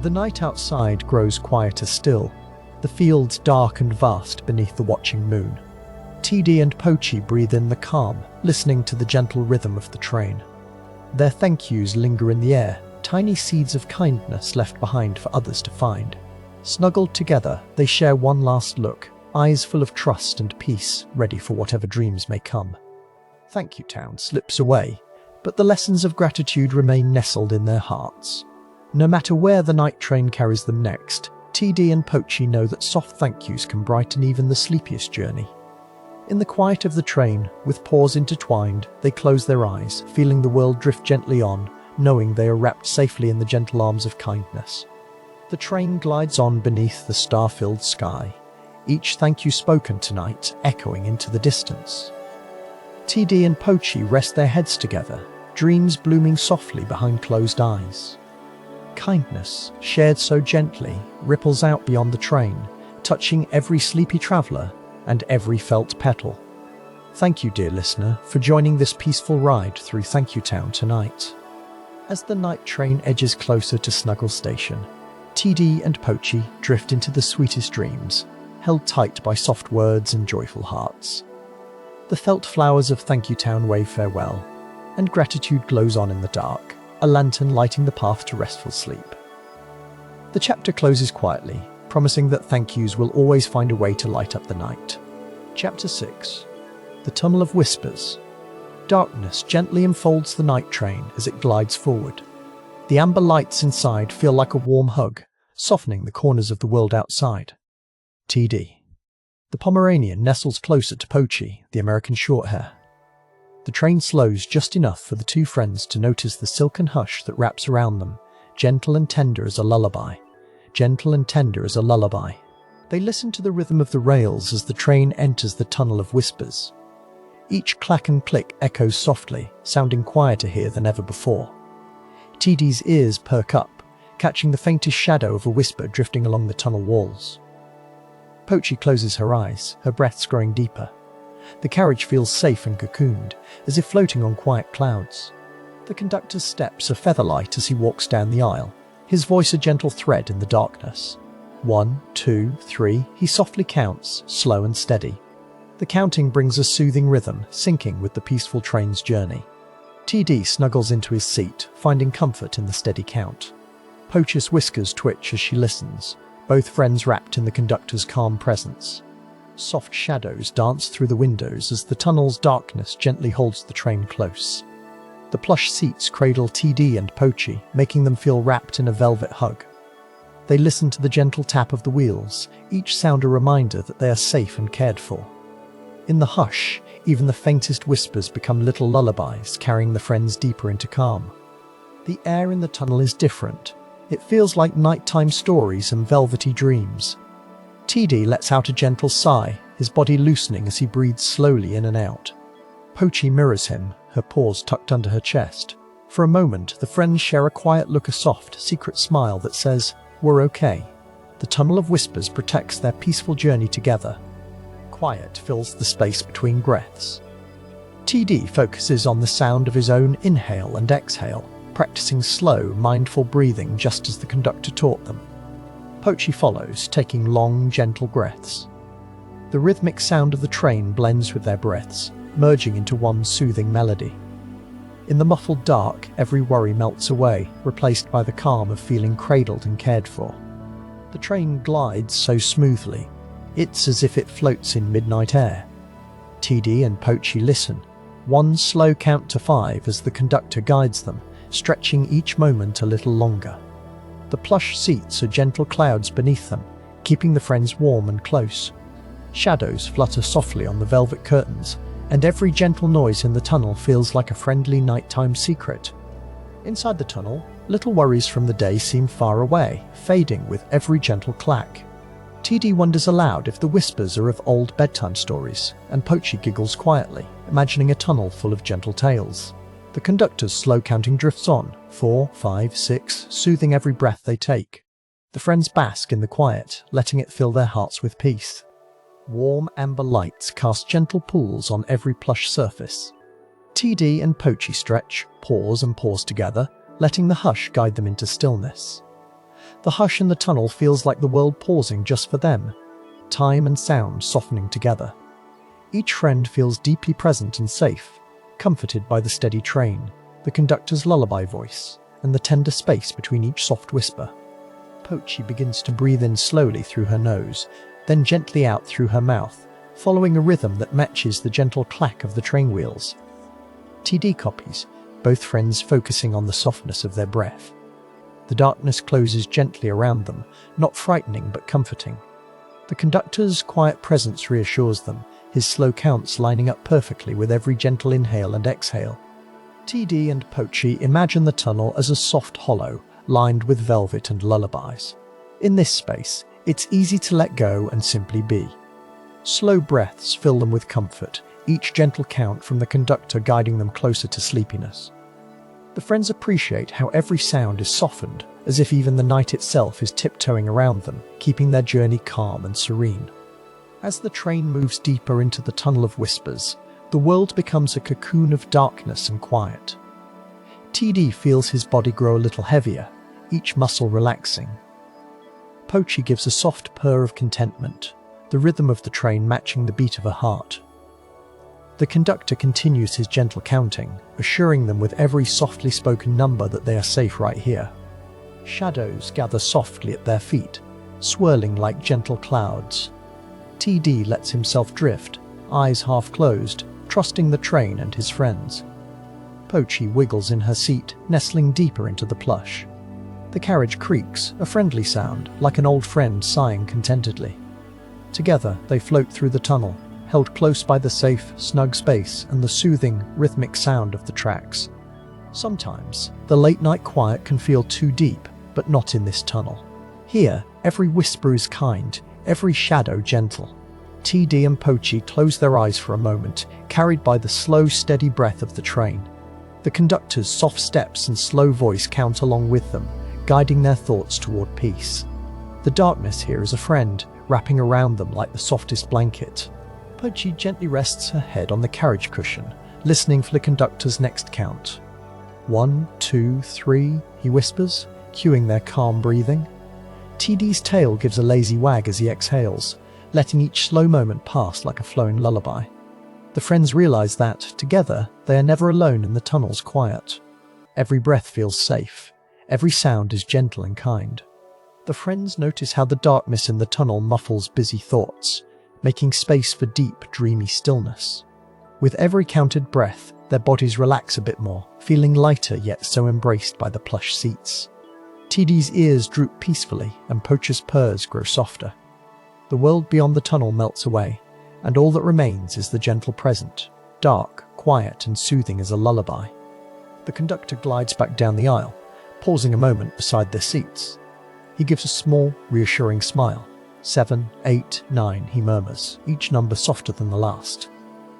The night outside grows quieter still, the fields dark and vast beneath the watching moon. TD and Pochi breathe in the calm, listening to the gentle rhythm of the train. Their thank yous linger in the air, tiny seeds of kindness left behind for others to find. Snuggled together, they share one last look, eyes full of trust and peace, ready for whatever dreams may come. Thank You Town slips away, but the lessons of gratitude remain nestled in their hearts. No matter where the night train carries them next, TD and Pochi know that soft thank yous can brighten even the sleepiest journey. In the quiet of the train, with paws intertwined, they close their eyes, feeling the world drift gently on, knowing they are wrapped safely in the gentle arms of kindness. The train glides on beneath the star-filled sky, each thank you spoken tonight echoing into the distance. TD and Pochi rest their heads together, dreams blooming softly behind closed eyes. Kindness, shared so gently, ripples out beyond the train, touching every sleepy traveller and every felt petal. Thank you, dear listener, for joining this peaceful ride through Thank You Town tonight. As the night train edges closer to Snuggle Station, TD and Pochi drift into the sweetest dreams, held tight by soft words and joyful hearts. The felt flowers of Thank You Town wave farewell, and gratitude glows on in the dark, a lantern lighting the path to restful sleep. The chapter closes quietly, promising that thank yous will always find a way to light up the night. Chapter 6. The Tunnel of Whispers. Darkness gently enfolds the night train as it glides forward. The amber lights inside feel like a warm hug, softening the corners of the world outside. TD. The Pomeranian nestles closer to Pochi, the American Shorthair. The train slows just enough for the two friends to notice the silken hush that wraps around them, gentle and tender as a lullaby. Gentle and tender as a lullaby. They listen to the rhythm of the rails as the train enters the Tunnel of Whispers. Each clack and click echoes softly, sounding quieter here than ever before. TD's ears perk up, catching the faintest shadow of a whisper drifting along the tunnel walls. Pochi closes her eyes, her breaths growing deeper. The carriage feels safe and cocooned, as if floating on quiet clouds. The conductor's steps are featherlight as he walks down the aisle, his voice a gentle thread in the darkness. 1, 2, 3, he softly counts, slow and steady. The counting brings a soothing rhythm, syncing with the peaceful train's journey. TD snuggles into his seat, finding comfort in the steady count. Pochi's whiskers twitch as she listens, both friends wrapped in the conductor's calm presence. Soft shadows dance through the windows as the tunnel's darkness gently holds the train close. The plush seats cradle TD and Pochi, making them feel wrapped in a velvet hug. They listen to the gentle tap of the wheels, each sound a reminder that they are safe and cared for. In the hush, even the faintest whispers become little lullabies, carrying the friends deeper into calm. The air in the tunnel is different. It feels like nighttime stories and velvety dreams. TD lets out a gentle sigh, his body loosening as he breathes slowly in and out. Pochi mirrors him, her paws tucked under her chest. For a moment, the friends share a quiet look, a soft, secret smile that says, "We're okay." The Tunnel of Whispers protects their peaceful journey together. Quiet fills the space between breaths. TD focuses on the sound of his own inhale and exhale, practicing slow, mindful breathing just as the conductor taught them. Pochi follows, taking long, gentle breaths. The rhythmic sound of the train blends with their breaths, merging into one soothing melody. In the muffled dark, every worry melts away, replaced by the calm of feeling cradled and cared for. The The train glides so smoothly, it's as if it floats in midnight air. TD and Pochi listen, one slow count to 5 as the conductor guides them, stretching each moment a little longer. The plush seats are gentle clouds beneath them, keeping the friends warm and close. Shadows flutter softly on the velvet curtains, and every gentle noise in the tunnel feels like a friendly nighttime secret. Inside the tunnel, little worries from the day seem far away, fading with every gentle clack. TD wonders aloud if the whispers are of old bedtime stories, and Pochi giggles quietly, imagining a tunnel full of gentle tales. The conductor's slow counting drifts on, 4, 5, 6, soothing every breath they take. The friends bask in the quiet, letting it fill their hearts with peace. Warm amber lights cast gentle pools on every plush surface. TD and Pochi stretch, pause and pause together, letting the hush guide them into stillness. The hush in the tunnel feels like the world pausing just for them, time and sound softening together. Each friend feels deeply present and safe, comforted by the steady train, the conductor's lullaby voice, and the tender space between each soft whisper. Pochi begins to breathe in slowly through her nose, then gently out through her mouth, following a rhythm that matches the gentle clack of the train wheels. TD copies, both friends focusing on the softness of their breath. The darkness closes gently around them, not frightening but comforting. The conductor's quiet presence reassures them, his slow counts lining up perfectly with every gentle inhale and exhale. TD and Pochi imagine the tunnel as a soft hollow, lined with velvet and lullabies. In this space, it's easy to let go and simply be. Slow breaths fill them with comfort, each gentle count from the conductor guiding them closer to sleepiness. The friends appreciate how every sound is softened, as if even the night itself is tiptoeing around them, keeping their journey calm and serene. As the train moves deeper into the tunnel of whispers, the world becomes a cocoon of darkness and quiet. TD feels his body grow a little heavier, each muscle relaxing. Pochi gives a soft purr of contentment, the rhythm of the train matching the beat of her heart. The conductor continues his gentle counting, assuring them with every softly spoken number that they are safe right here. Shadows gather softly at their feet, swirling like gentle clouds. TD lets himself drift, eyes half closed, trusting the train and his friends. Pochi wiggles in her seat, nestling deeper into the plush. The carriage creaks, a friendly sound, like an old friend sighing contentedly. Together, they float through the tunnel, held close by the safe, snug space and the soothing, rhythmic sound of the tracks. Sometimes, the late-night quiet can feel too deep, but not in this tunnel. Here, every whisper is kind, every shadow gentle. TD and Pochi close their eyes for a moment, carried by the slow, steady breath of the train. The conductor's soft steps and slow voice count along with them, guiding their thoughts toward peace. The darkness here is a friend, wrapping around them like the softest blanket. Pochi gently rests her head on the carriage cushion, listening for the conductor's next count. 1, 2, 3, he whispers, cueing their calm breathing. TD's tail gives a lazy wag as he exhales, letting each slow moment pass like a flowing lullaby. The friends realize that, together, they are never alone in the tunnel's quiet. Every breath feels safe. Every sound is gentle and kind. The friends notice how the darkness in the tunnel muffles busy thoughts, making space for deep, dreamy stillness. With every counted breath, their bodies relax a bit more, feeling lighter yet so embraced by the plush seats. TD's ears droop peacefully, and Pochi's purrs grow softer. The world beyond the tunnel melts away, and all that remains is the gentle present, dark, quiet, and soothing as a lullaby. The conductor glides back down the aisle, pausing a moment beside their seats. He gives a small, reassuring smile. 7, 8, 9, he murmurs, each number softer than the last.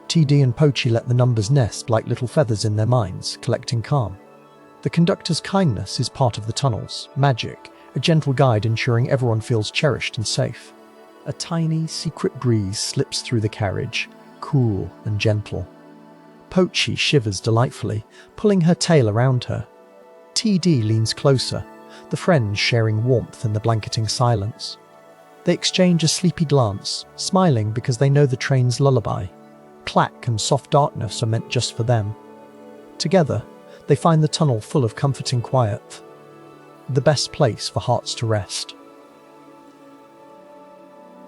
TD and Pochi let the numbers nest like little feathers in their minds, collecting calm. The conductor's kindness is part of the tunnel's magic, a gentle guide ensuring everyone feels cherished and safe. A tiny, secret breeze slips through the carriage, cool and gentle. Pochi shivers delightfully, pulling her tail around her. TD leans closer, the friends sharing warmth in the blanketing silence. They exchange a sleepy glance, smiling because they know the train's lullaby. Clack and soft darkness are meant just for them. Together, they find the tunnel full of comforting quiet. The best place for hearts to rest.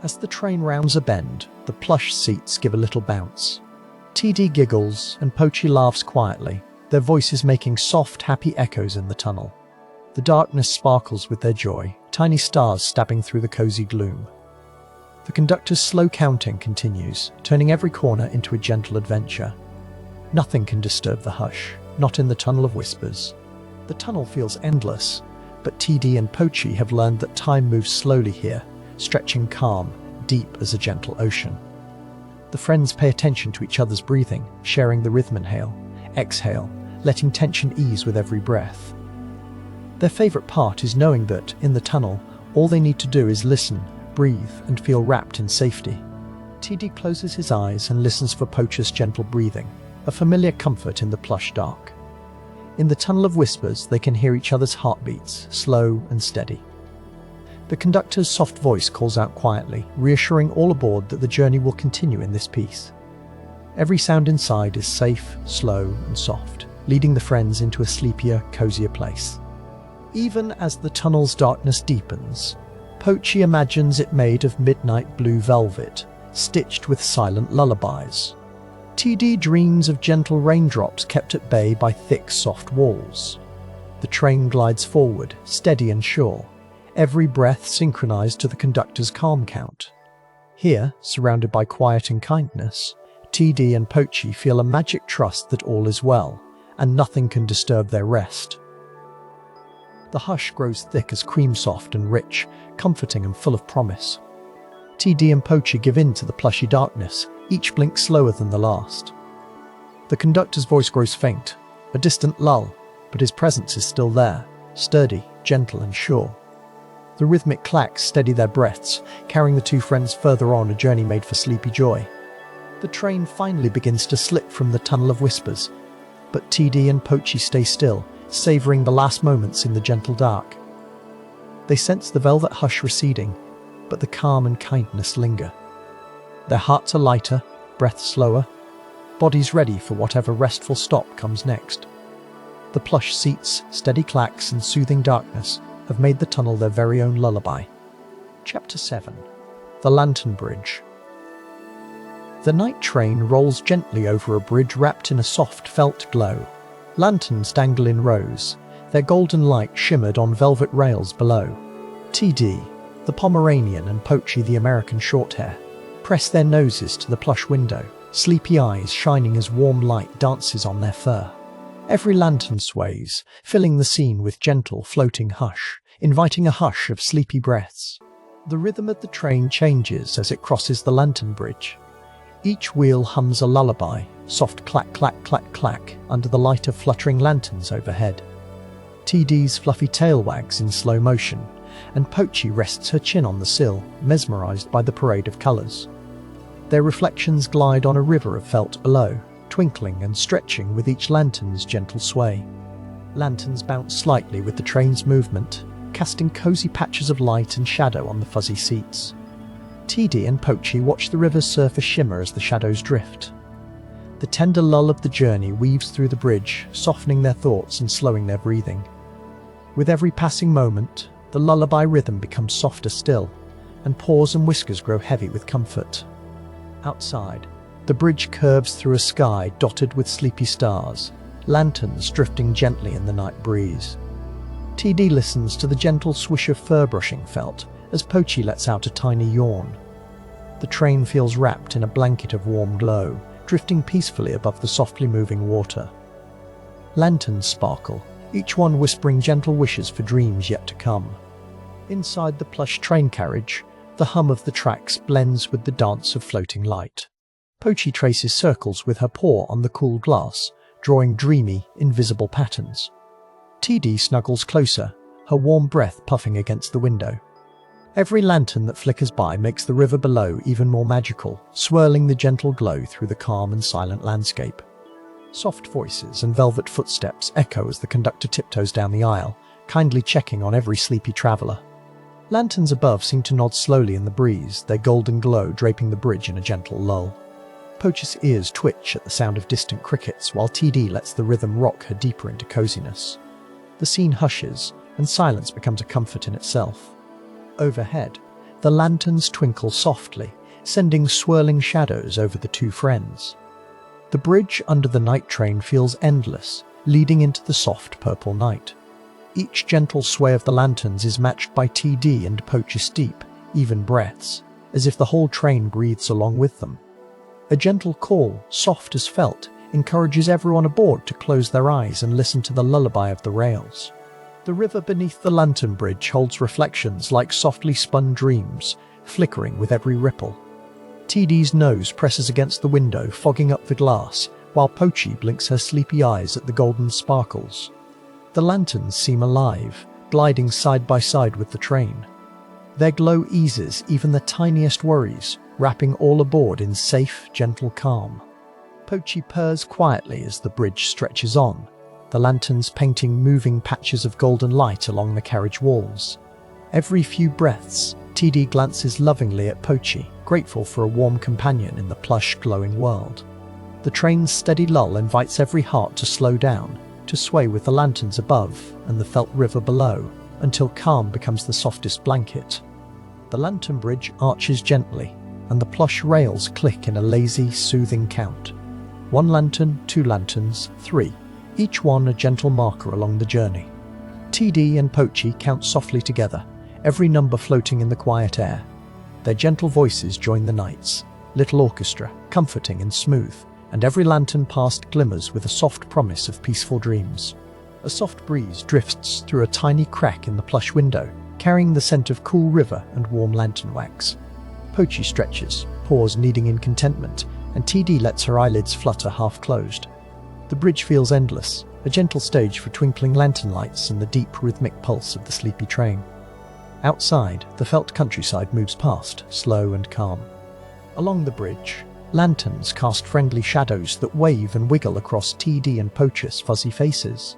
As the train rounds a bend, the plush seats give a little bounce. TD giggles and Pochi laughs quietly, their voices making soft, happy echoes in the tunnel. The darkness sparkles with their joy, tiny stars stabbing through the cozy gloom. The conductor's slow counting continues, turning every corner into a gentle adventure. Nothing can disturb the hush, not in the Tunnel of Whispers. The tunnel feels endless, but TD and Pochi have learned that time moves slowly here, stretching calm, deep as a gentle ocean. The friends pay attention to each other's breathing, sharing the rhythm: inhale, exhale, letting tension ease with every breath. Their favorite part is knowing that, in the tunnel, all they need to do is listen, breathe, and feel wrapped in safety. TD closes his eyes and listens for Pochi's gentle breathing, a familiar comfort in the plush dark. In the Tunnel of Whispers, they can hear each other's heartbeats, slow and steady. The conductor's soft voice calls out quietly, reassuring all aboard that the journey will continue in this peace. Every sound inside is safe, slow, and soft, leading the friends into a sleepier, cozier place. Even as the tunnel's darkness deepens, Pochi imagines it made of midnight blue velvet, stitched with silent lullabies. TD dreams of gentle raindrops kept at bay by thick, soft walls. The train glides forward, steady and sure, every breath synchronized to the conductor's calm count. Here, surrounded by quiet and kindness, TD and Pochi feel a magic trust that all is well, and nothing can disturb their rest. The hush grows thick as cream, soft and rich, comforting and full of promise. TD and Pochi give in to the plushy darkness, each blink slower than the last. The conductor's voice grows faint, a distant lull, but his presence is still there, sturdy, gentle and sure. The rhythmic clacks steady their breaths, carrying the two friends further on a journey made for sleepy joy. The train finally begins to slip from the Tunnel of Whispers, but TD and Pochi stay still, savouring the last moments in the gentle dark. They sense the velvet hush receding, but the calm and kindness linger. Their hearts are lighter, breaths slower, bodies ready for whatever restful stop comes next. The plush seats, steady clacks and soothing darkness have made the tunnel their very own lullaby. Chapter 7. The Lantern Bridge. The night train rolls gently over a bridge wrapped in a soft felt glow. Lanterns dangle in rows, their golden light shimmered on velvet rails below. TD, the Pomeranian, and Pochi, the American Shorthair, press their noses to the plush window, sleepy eyes shining as warm light dances on their fur. Every lantern sways, filling the scene with gentle, floating hush, inviting a hush of sleepy breaths. The rhythm of the train changes as it crosses the lantern bridge. Each wheel hums a lullaby, soft clack, clack, clack, clack, under the light of fluttering lanterns overhead. TD's fluffy tail wags in slow motion, and Pochi rests her chin on the sill, mesmerized by the parade of colors. Their reflections glide on a river of felt below, twinkling and stretching with each lantern's gentle sway. Lanterns bounce slightly with the train's movement, casting cozy patches of light and shadow on the fuzzy seats. TD and Pochi watch the river's surface shimmer as the shadows drift. The tender lull of the journey weaves through the bridge, softening their thoughts and slowing their breathing. With every passing moment, the lullaby rhythm becomes softer still, and paws and whiskers grow heavy with comfort. Outside, the bridge curves through a sky dotted with sleepy stars, lanterns drifting gently in the night breeze. TD listens to the gentle swish of fur brushing felt as Pochi lets out a tiny yawn. The train feels wrapped in a blanket of warm glow, drifting peacefully above the softly moving water. Lanterns sparkle, each one whispering gentle wishes for dreams yet to come. Inside the plush train carriage, the hum of the tracks blends with the dance of floating light. Pochi traces circles with her paw on the cool glass, drawing dreamy, invisible patterns. TD snuggles closer, her warm breath puffing against the window. Every lantern that flickers by makes the river below even more magical, swirling the gentle glow through the calm and silent landscape. Soft voices and velvet footsteps echo as the conductor tiptoes down the aisle, kindly checking on every sleepy traveller. Lanterns above seem to nod slowly in the breeze, their golden glow draping the bridge in a gentle lull. Pochi's ears twitch at the sound of distant crickets, while TD lets the rhythm rock her deeper into coziness. The scene hushes, and silence becomes a comfort in itself. Overhead, The lanterns twinkle softly, sending swirling shadows over the two friends. The bridge under the night train feels endless, leading into the soft purple night. Each gentle sway of the lanterns is matched by TD and Pochi's deep, even breaths, as if the whole train breathes along with them. A gentle call, soft as felt, encourages everyone aboard to close their eyes and listen to the lullaby of the rails. The river beneath the lantern bridge holds reflections like softly spun dreams, flickering with every ripple. TD's nose presses against the window, fogging up the glass, while Pochi blinks her sleepy eyes at the golden sparkles. The lanterns seem alive, gliding side by side with the train. Their glow eases even the tiniest worries, wrapping all aboard in safe, gentle calm. Pochi purrs quietly as the bridge stretches on, the lanterns painting moving patches of golden light along the carriage walls. Every few breaths, TD glances lovingly at Pochi, grateful for a warm companion in the plush, glowing world. The train's steady lull invites every heart to slow down, to sway with the lanterns above and the felt river below, until calm becomes the softest blanket. The lantern bridge arches gently, and the plush rails click in a lazy, soothing count. 1 lantern, 2 lanterns, 3, each one a gentle marker along the journey. TD and Pochi count softly together, every number floating in the quiet air. Their gentle voices join the night's little orchestra, comforting and smooth, and every lantern passed glimmers with a soft promise of peaceful dreams. A soft breeze drifts through a tiny crack in the plush window, carrying the scent of cool river and warm lantern wax. Pochi stretches, paws kneading in contentment, and TD lets her eyelids flutter half-closed. The bridge feels endless, a gentle stage for twinkling lantern lights and the deep rhythmic pulse of the sleepy train. Outside, the felt countryside moves past, slow and calm. Along the bridge, lanterns cast friendly shadows that wave and wiggle across TD and Pochi's fuzzy faces.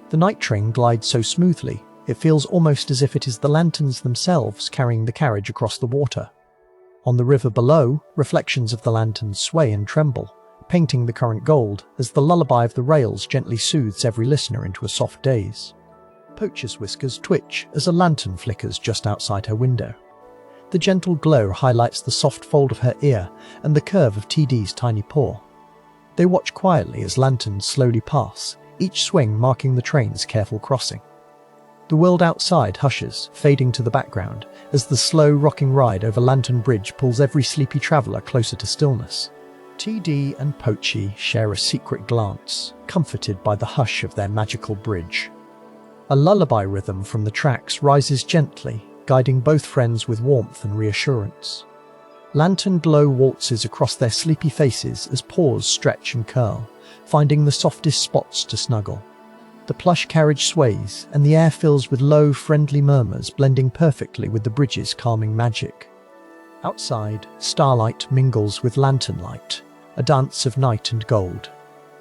The night train glides so smoothly, it feels almost as if it is the lanterns themselves carrying the carriage across the water. On the river below, reflections of the lanterns sway and tremble, painting the current gold as the lullaby of the rails gently soothes every listener into a soft daze. Pochi's whiskers twitch as a lantern flickers just outside her window. The gentle glow highlights the soft fold of her ear and the curve of TD's tiny paw. They watch quietly as lanterns slowly pass, each swing marking the train's careful crossing. The world outside hushes, fading to the background, as the slow, rocking ride over Lantern Bridge pulls every sleepy traveller closer to stillness. TD and Pochi share a secret glance, comforted by the hush of their magical bridge. A lullaby rhythm from the tracks rises gently, guiding both friends with warmth and reassurance. Lantern glow waltzes across their sleepy faces as paws stretch and curl, finding the softest spots to snuggle. The plush carriage sways, and the air fills with low, friendly murmurs blending perfectly with the bridge's calming magic. Outside, starlight mingles with lantern light, a dance of night and gold.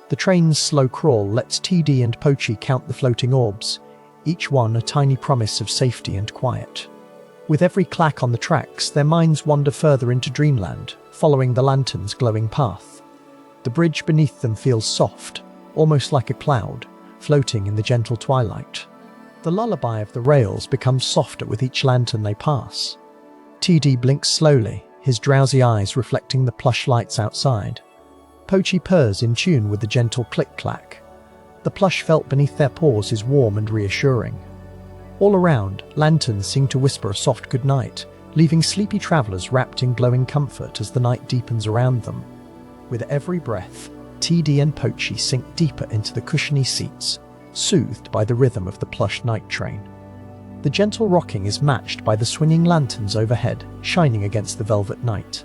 The train's slow crawl lets TD and Pochi count the floating orbs, each one a tiny promise of safety and quiet. With every clack on the tracks, their minds wander further into dreamland, following the lantern's glowing path. The bridge beneath them feels soft, almost like a cloud, floating in the gentle twilight. The lullaby of the rails becomes softer with each lantern they pass. TD blinks slowly, his drowsy eyes reflecting the plush lights outside. Pochi purrs in tune with the gentle click-clack. The plush felt beneath their paws is warm and reassuring. All around, lanterns seem to whisper a soft goodnight, leaving sleepy travelers wrapped in glowing comfort as the night deepens around them. With every breath, TD and Pochi sink deeper into the cushiony seats, soothed by the rhythm of the plush night train. The gentle rocking is matched by the swinging lanterns overhead, shining against the velvet night.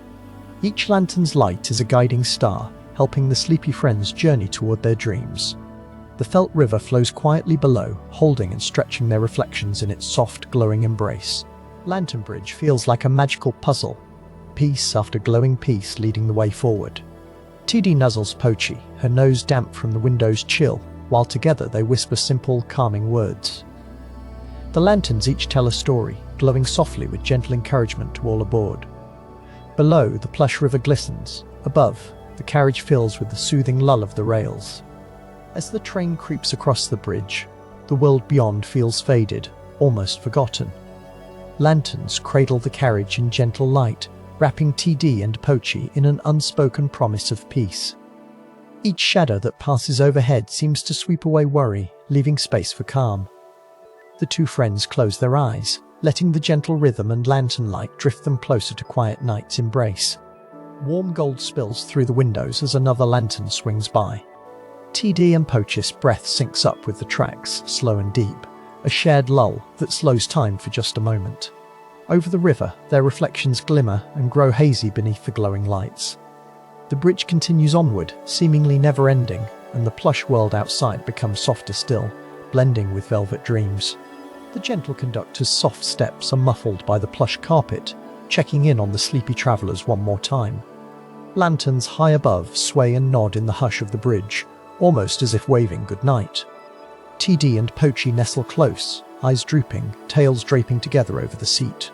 Each lantern's light is a guiding star, helping the sleepy friends journey toward their dreams. The felt river flows quietly below, holding and stretching their reflections in its soft, glowing embrace. Lantern Bridge feels like a magical puzzle, piece after glowing piece leading the way forward. TD nuzzles Pochi, her nose damp from the window's chill, while together they whisper simple, calming words. The lanterns each tell a story, glowing softly with gentle encouragement to all aboard. Below, the plush river glistens. Above, the carriage fills with the soothing lull of the rails. As the train creeps across the bridge, the world beyond feels faded, almost forgotten. Lanterns cradle the carriage in gentle light, wrapping TD and Pochi in an unspoken promise of peace. Each shadow that passes overhead seems to sweep away worry, leaving space for calm. The two friends close their eyes, letting the gentle rhythm and lantern light drift them closer to quiet night's embrace. Warm gold spills through the windows as another lantern swings by. TD and Pochi's breath syncs up with the tracks, slow and deep, a shared lull that slows time for just a moment. Over the river, their reflections glimmer and grow hazy beneath the glowing lights. The bridge continues onward, seemingly never-ending, and the plush world outside becomes softer still, blending with velvet dreams. The gentle conductor's soft steps are muffled by the plush carpet, checking in on the sleepy travellers one more time. Lanterns high above sway and nod in the hush of the bridge, almost as if waving goodnight. TD and Pochi nestle close, eyes drooping, tails draping together over the seat.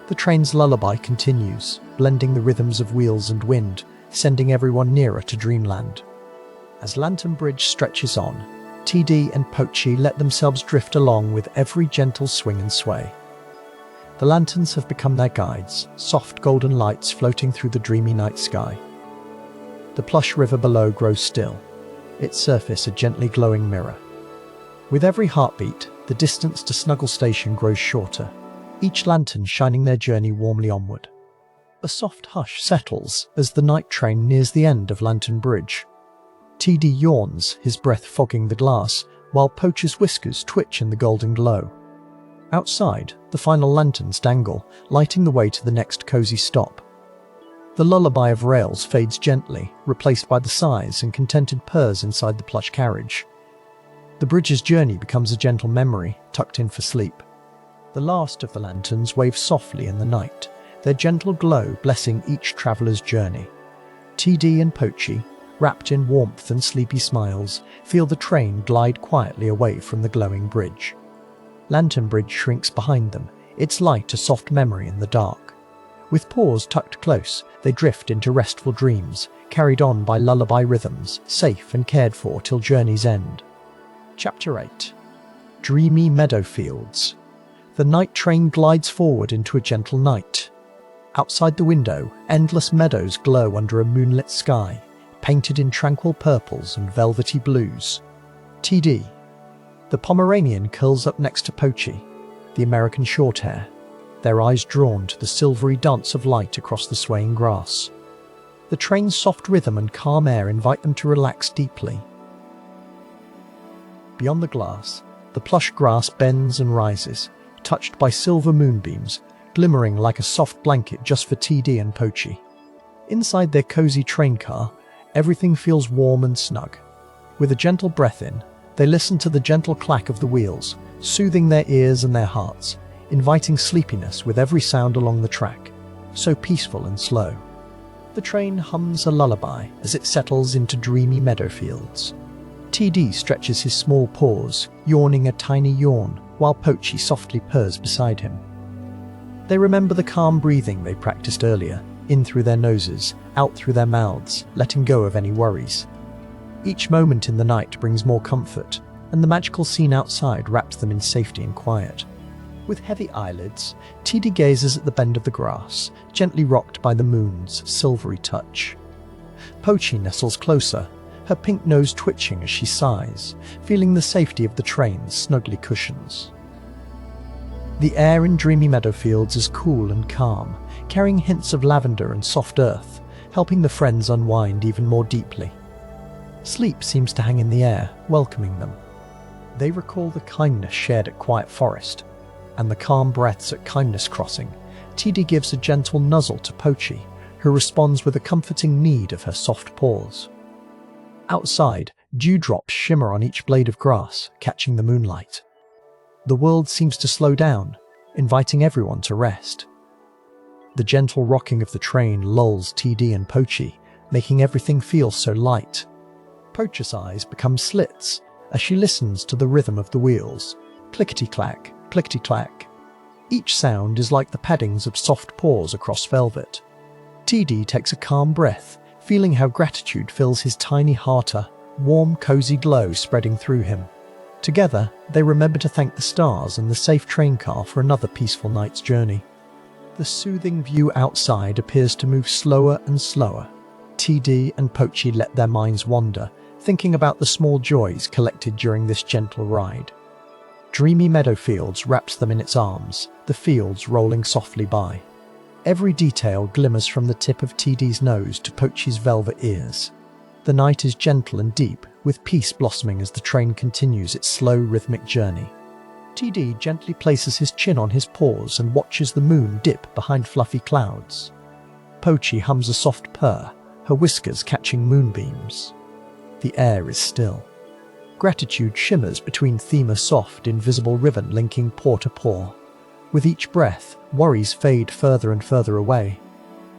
The train's lullaby continues, blending the rhythms of wheels and wind, sending everyone nearer to dreamland. As Lantern Bridge stretches on, TD and Pochi let themselves drift along with every gentle swing and sway. The lanterns have become their guides, soft golden lights floating through the dreamy night sky. The plush river below grows still, its surface a gently glowing mirror. With every heartbeat, the distance to Snuggle Station grows shorter, each lantern shining their journey warmly onward. A soft hush settles as the night train nears the end of Lantern Bridge. TD yawns, his breath fogging the glass, while Pochi's whiskers twitch in the golden glow. Outside, the final lanterns dangle, lighting the way to the next cozy stop. The lullaby of rails fades gently, replaced by the sighs and contented purrs inside the plush carriage. The bridge's journey becomes a gentle memory, tucked in for sleep. The last of the lanterns wave softly in the night, their gentle glow blessing each traveller's journey. TD and Pochi, wrapped in warmth and sleepy smiles, feel the train glide quietly away from the glowing bridge. Lantern Bridge shrinks behind them, its light a soft memory in the dark. With paws tucked close, they drift into restful dreams, carried on by lullaby rhythms, safe and cared for till journey's end. Chapter 8. Dreamy Meadowfields. The night train glides forward into a gentle night. Outside the window, endless meadows glow under a moonlit sky, painted in tranquil purples and velvety blues. TD. The Pomeranian curls up next to Pochi, the American Shorthair, their eyes drawn to the silvery dance of light across the swaying grass. The train's soft rhythm and calm air invite them to relax deeply. Beyond the glass, the plush grass bends and rises, touched by silver moonbeams, glimmering like a soft blanket just for TD and Pochi. Inside their cozy train car, everything feels warm and snug. With a gentle breath in, they listen to the gentle clack of the wheels, soothing their ears and their hearts, inviting sleepiness with every sound along the track, so peaceful and slow. The train hums a lullaby as it settles into dreamy meadowfields. TD stretches his small paws, yawning a tiny yawn, while Pochi softly purrs beside him. They remember the calm breathing they practiced earlier, in through their noses, out through their mouths, letting go of any worries. Each moment in the night brings more comfort, and the magical scene outside wraps them in safety and quiet. With heavy eyelids, TD gazes at the bend of the grass, gently rocked by the moon's silvery touch. Pochi nestles closer, her pink nose twitching as she sighs, feeling the safety of the train's snugly cushions. The air in dreamy meadowfields is cool and calm, carrying hints of lavender and soft earth, helping the friends unwind even more deeply. Sleep seems to hang in the air, welcoming them. They recall the kindness shared at Quiet Forest, and the calm breaths at Kindness Crossing. TD gives a gentle nuzzle to Pochi, who responds with a comforting knead of her soft paws. Outside, dewdrops shimmer on each blade of grass, catching the moonlight. The world seems to slow down, inviting everyone to rest. The gentle rocking of the train lulls TD and Pochi, making everything feel so light. Pochi's eyes become slits as she listens to the rhythm of the wheels. Clickety-clack, clickety-clack. Each sound is like the paddings of soft paws across velvet. TD takes a calm breath, feeling how gratitude fills his tiny heart, a warm, cozy glow spreading through him. Together, they remember to thank the stars and the safe train car for another peaceful night's journey. The soothing view outside appears to move slower and slower. TD and Pochi let their minds wander, thinking about the small joys collected during this gentle ride. Dreamy meadowfields wraps them in its arms, the fields rolling softly by. Every detail glimmers from the tip of TD's nose to Pochi's velvet ears. The night is gentle and deep, with peace blossoming as the train continues its slow, rhythmic journey. TD gently places his chin on his paws and watches the moon dip behind fluffy clouds. Pochi hums a soft purr, her whiskers catching moonbeams. The air is still. Gratitude shimmers between a soft, invisible ribbon linking paw to paw. With each breath, worries fade further and further away.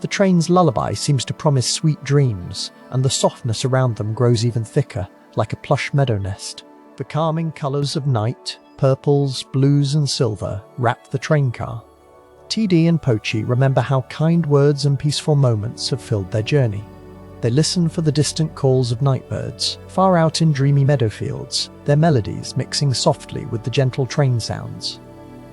The train's lullaby seems to promise sweet dreams, and the softness around them grows even thicker, like a plush meadow nest. The calming colours of night, purples, blues and silver, wrap the train car. TD and Pochi remember how kind words and peaceful moments have filled their journey. They listen for the distant calls of nightbirds, far out in dreamy meadowfields, their melodies mixing softly with the gentle train sounds.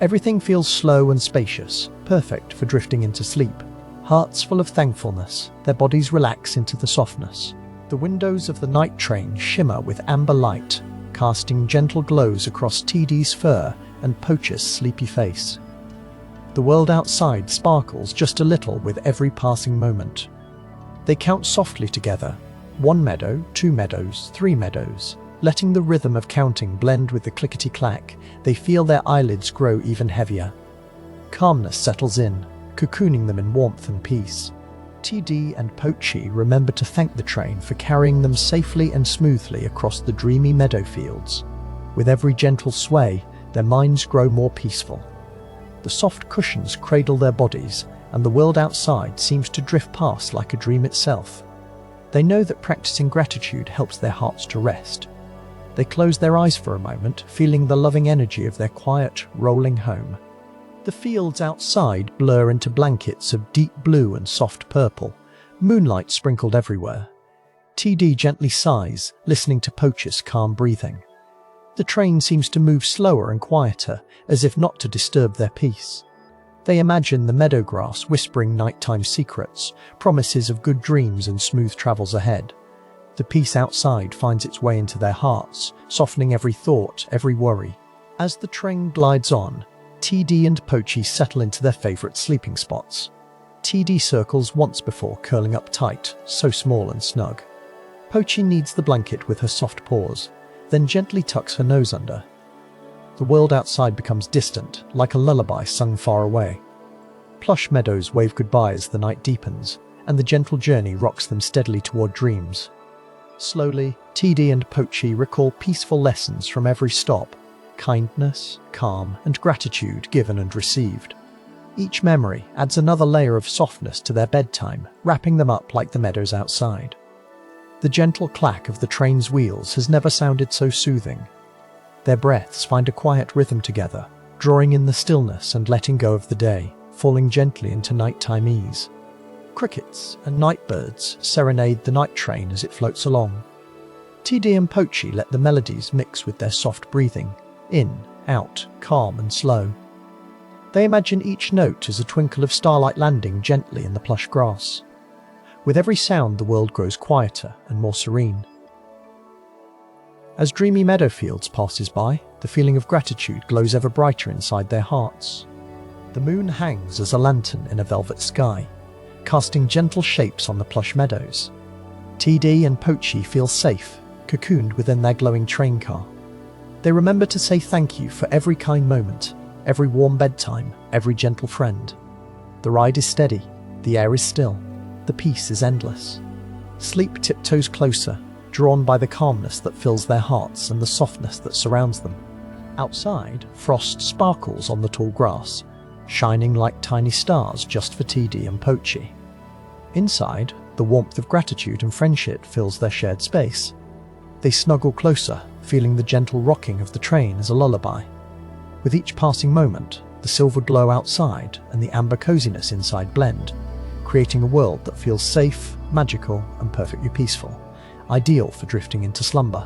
Everything feels slow and spacious, perfect for drifting into sleep. Hearts full of thankfulness, their bodies relax into the softness. The windows of the night train shimmer with amber light, casting gentle glows across TD's fur and Pochi's sleepy face. The world outside sparkles just a little with every passing moment. They count softly together, 1 meadow, 2 meadows, 3 meadows. Letting the rhythm of counting blend with the clickety-clack, they feel their eyelids grow even heavier. Calmness settles in, cocooning them in warmth and peace. TD and Pochi remember to thank the train for carrying them safely and smoothly across the dreamy meadowfields. With every gentle sway, their minds grow more peaceful. The soft cushions cradle their bodies, and the world outside seems to drift past like a dream itself. They know that practicing gratitude helps their hearts to rest. They close their eyes for a moment, feeling the loving energy of their quiet, rolling home. The fields outside blur into blankets of deep blue and soft purple, moonlight sprinkled everywhere. TD gently sighs, listening to Pochi's calm breathing. The train seems to move slower and quieter, as if not to disturb their peace. They imagine the meadow grass whispering nighttime secrets, promises of good dreams and smooth travels ahead. The peace outside finds its way into their hearts, softening every thought, every worry. As the train glides on, TD and Pochi settle into their favourite sleeping spots. TD circles once before curling up tight, so small and snug. Pochi kneads the blanket with her soft paws, then gently tucks her nose under. The world outside becomes distant, like a lullaby sung far away. Plush meadows wave goodbye as the night deepens, and the gentle journey rocks them steadily toward dreams. Slowly, TD and Pochi recall peaceful lessons from every stop. Kindness, calm, and gratitude given and received. Each memory adds another layer of softness to their bedtime, wrapping them up like the meadows outside. The gentle clack of the train's wheels has never sounded so soothing. Their breaths find a quiet rhythm together, drawing in the stillness and letting go of the day, falling gently into nighttime ease. Crickets and nightbirds serenade the night train as it floats along. TD and Pochi let the melodies mix with their soft breathing, in, out, calm and slow. They imagine each note as a twinkle of starlight landing gently in the plush grass. With every sound, the world grows quieter and more serene. As dreamy meadowfields passes by, the feeling of gratitude glows ever brighter inside their hearts. The moon hangs as a lantern in a velvet sky, casting gentle shapes on the plush meadows. TD and Pochi feel safe, cocooned within their glowing train car. They remember to say thank you for every kind moment, every warm bedtime, every gentle friend. The ride is steady, the air is still, the peace is endless. Sleep tiptoes closer, drawn by the calmness that fills their hearts and the softness that surrounds them. Outside, frost sparkles on the tall grass, shining like tiny stars just for TD and Pochi. Inside, the warmth of gratitude and friendship fills their shared space. They snuggle closer, feeling the gentle rocking of the train as a lullaby. With each passing moment, the silver glow outside and the amber coziness inside blend, creating a world that feels safe, magical, and perfectly peaceful, ideal for drifting into slumber.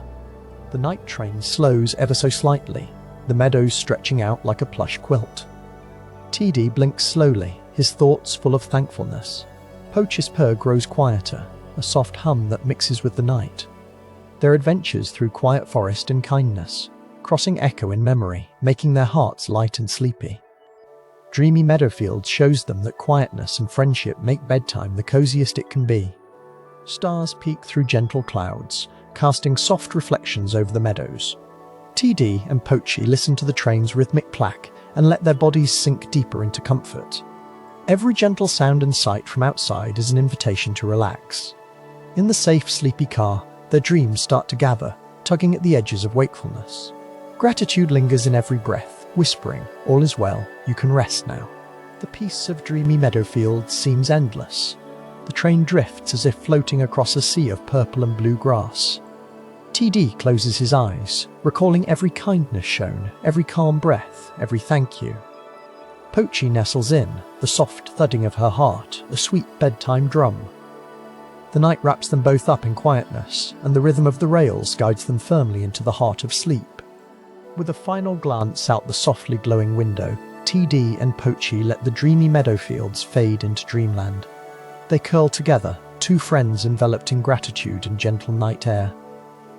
The night train slows ever so slightly, the meadows stretching out like a plush quilt. TD blinks slowly, his thoughts full of thankfulness. Pochi's purr grows quieter, a soft hum that mixes with the night. Their adventures through quiet forest and kindness, crossing echo in memory, making their hearts light and sleepy. Dreamy Meadowfields shows them that quietness and friendship make bedtime the coziest it can be. Stars peek through gentle clouds, casting soft reflections over the meadows. TD and Pochi listen to the train's rhythmic clack and let their bodies sink deeper into comfort. Every gentle sound and sight from outside is an invitation to relax. In the safe, sleepy car, their dreams start to gather, tugging at the edges of wakefulness. Gratitude lingers in every breath, whispering, "All is well, you can rest now." The peace of Dreamy Meadowfields seems endless. The train drifts as if floating across a sea of purple and blue grass. TD closes his eyes, recalling every kindness shown, every calm breath, every thank you. Pochi nestles in, the soft thudding of her heart, a sweet bedtime drum. The night wraps them both up in quietness, and the rhythm of the rails guides them firmly into the heart of sleep. With a final glance out the softly glowing window, TD and Pochi let the dreamy meadowfields fade into dreamland. They curl together, two friends enveloped in gratitude and gentle night air.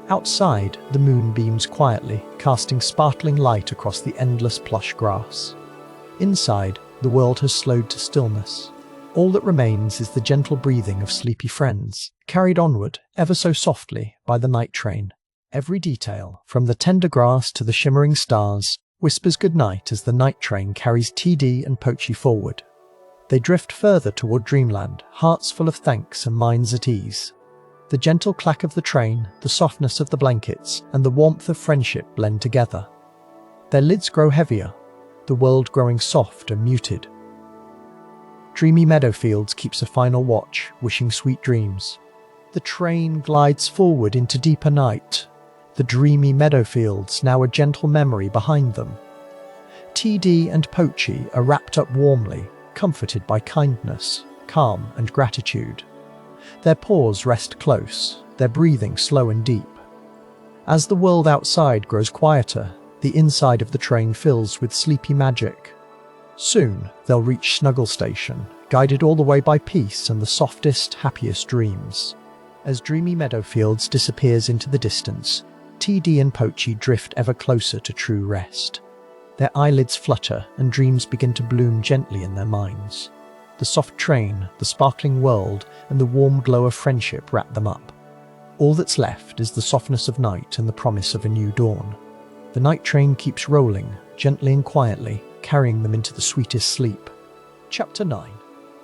Outside, the moon beams quietly, casting sparkling light across the endless plush grass. Inside, the world has slowed to stillness. All that remains is the gentle breathing of sleepy friends, carried onward, ever so softly, by the night train. Every detail, from the tender grass to the shimmering stars, whispers goodnight as the night train carries TD and Pochi forward. They drift further toward dreamland, hearts full of thanks and minds at ease. The gentle clack of the train, the softness of the blankets, and the warmth of friendship blend together. Their lids grow heavier, the world growing soft and muted. Dreamy Meadowfields keeps a final watch, wishing sweet dreams. The train glides forward into deeper night, the dreamy meadowfields now a gentle memory behind them. TD and Pochi are wrapped up warmly, comforted by kindness, calm and gratitude. Their paws rest close, their breathing slow and deep. As the world outside grows quieter, the inside of the train fills with sleepy magic. Soon they'll reach Snuggle Station, guided all the way by peace and the softest, happiest dreams. As Dreamy Meadowfields disappears into the distance, TD and Pochi drift ever closer to true rest. Their eyelids flutter and dreams begin to bloom gently in their minds. The soft train, the sparkling world, and the warm glow of friendship wrap them up. All that's left is the softness of night and the promise of a new dawn. The night train keeps rolling, gently and quietly, carrying them into the sweetest sleep. Chapter 9.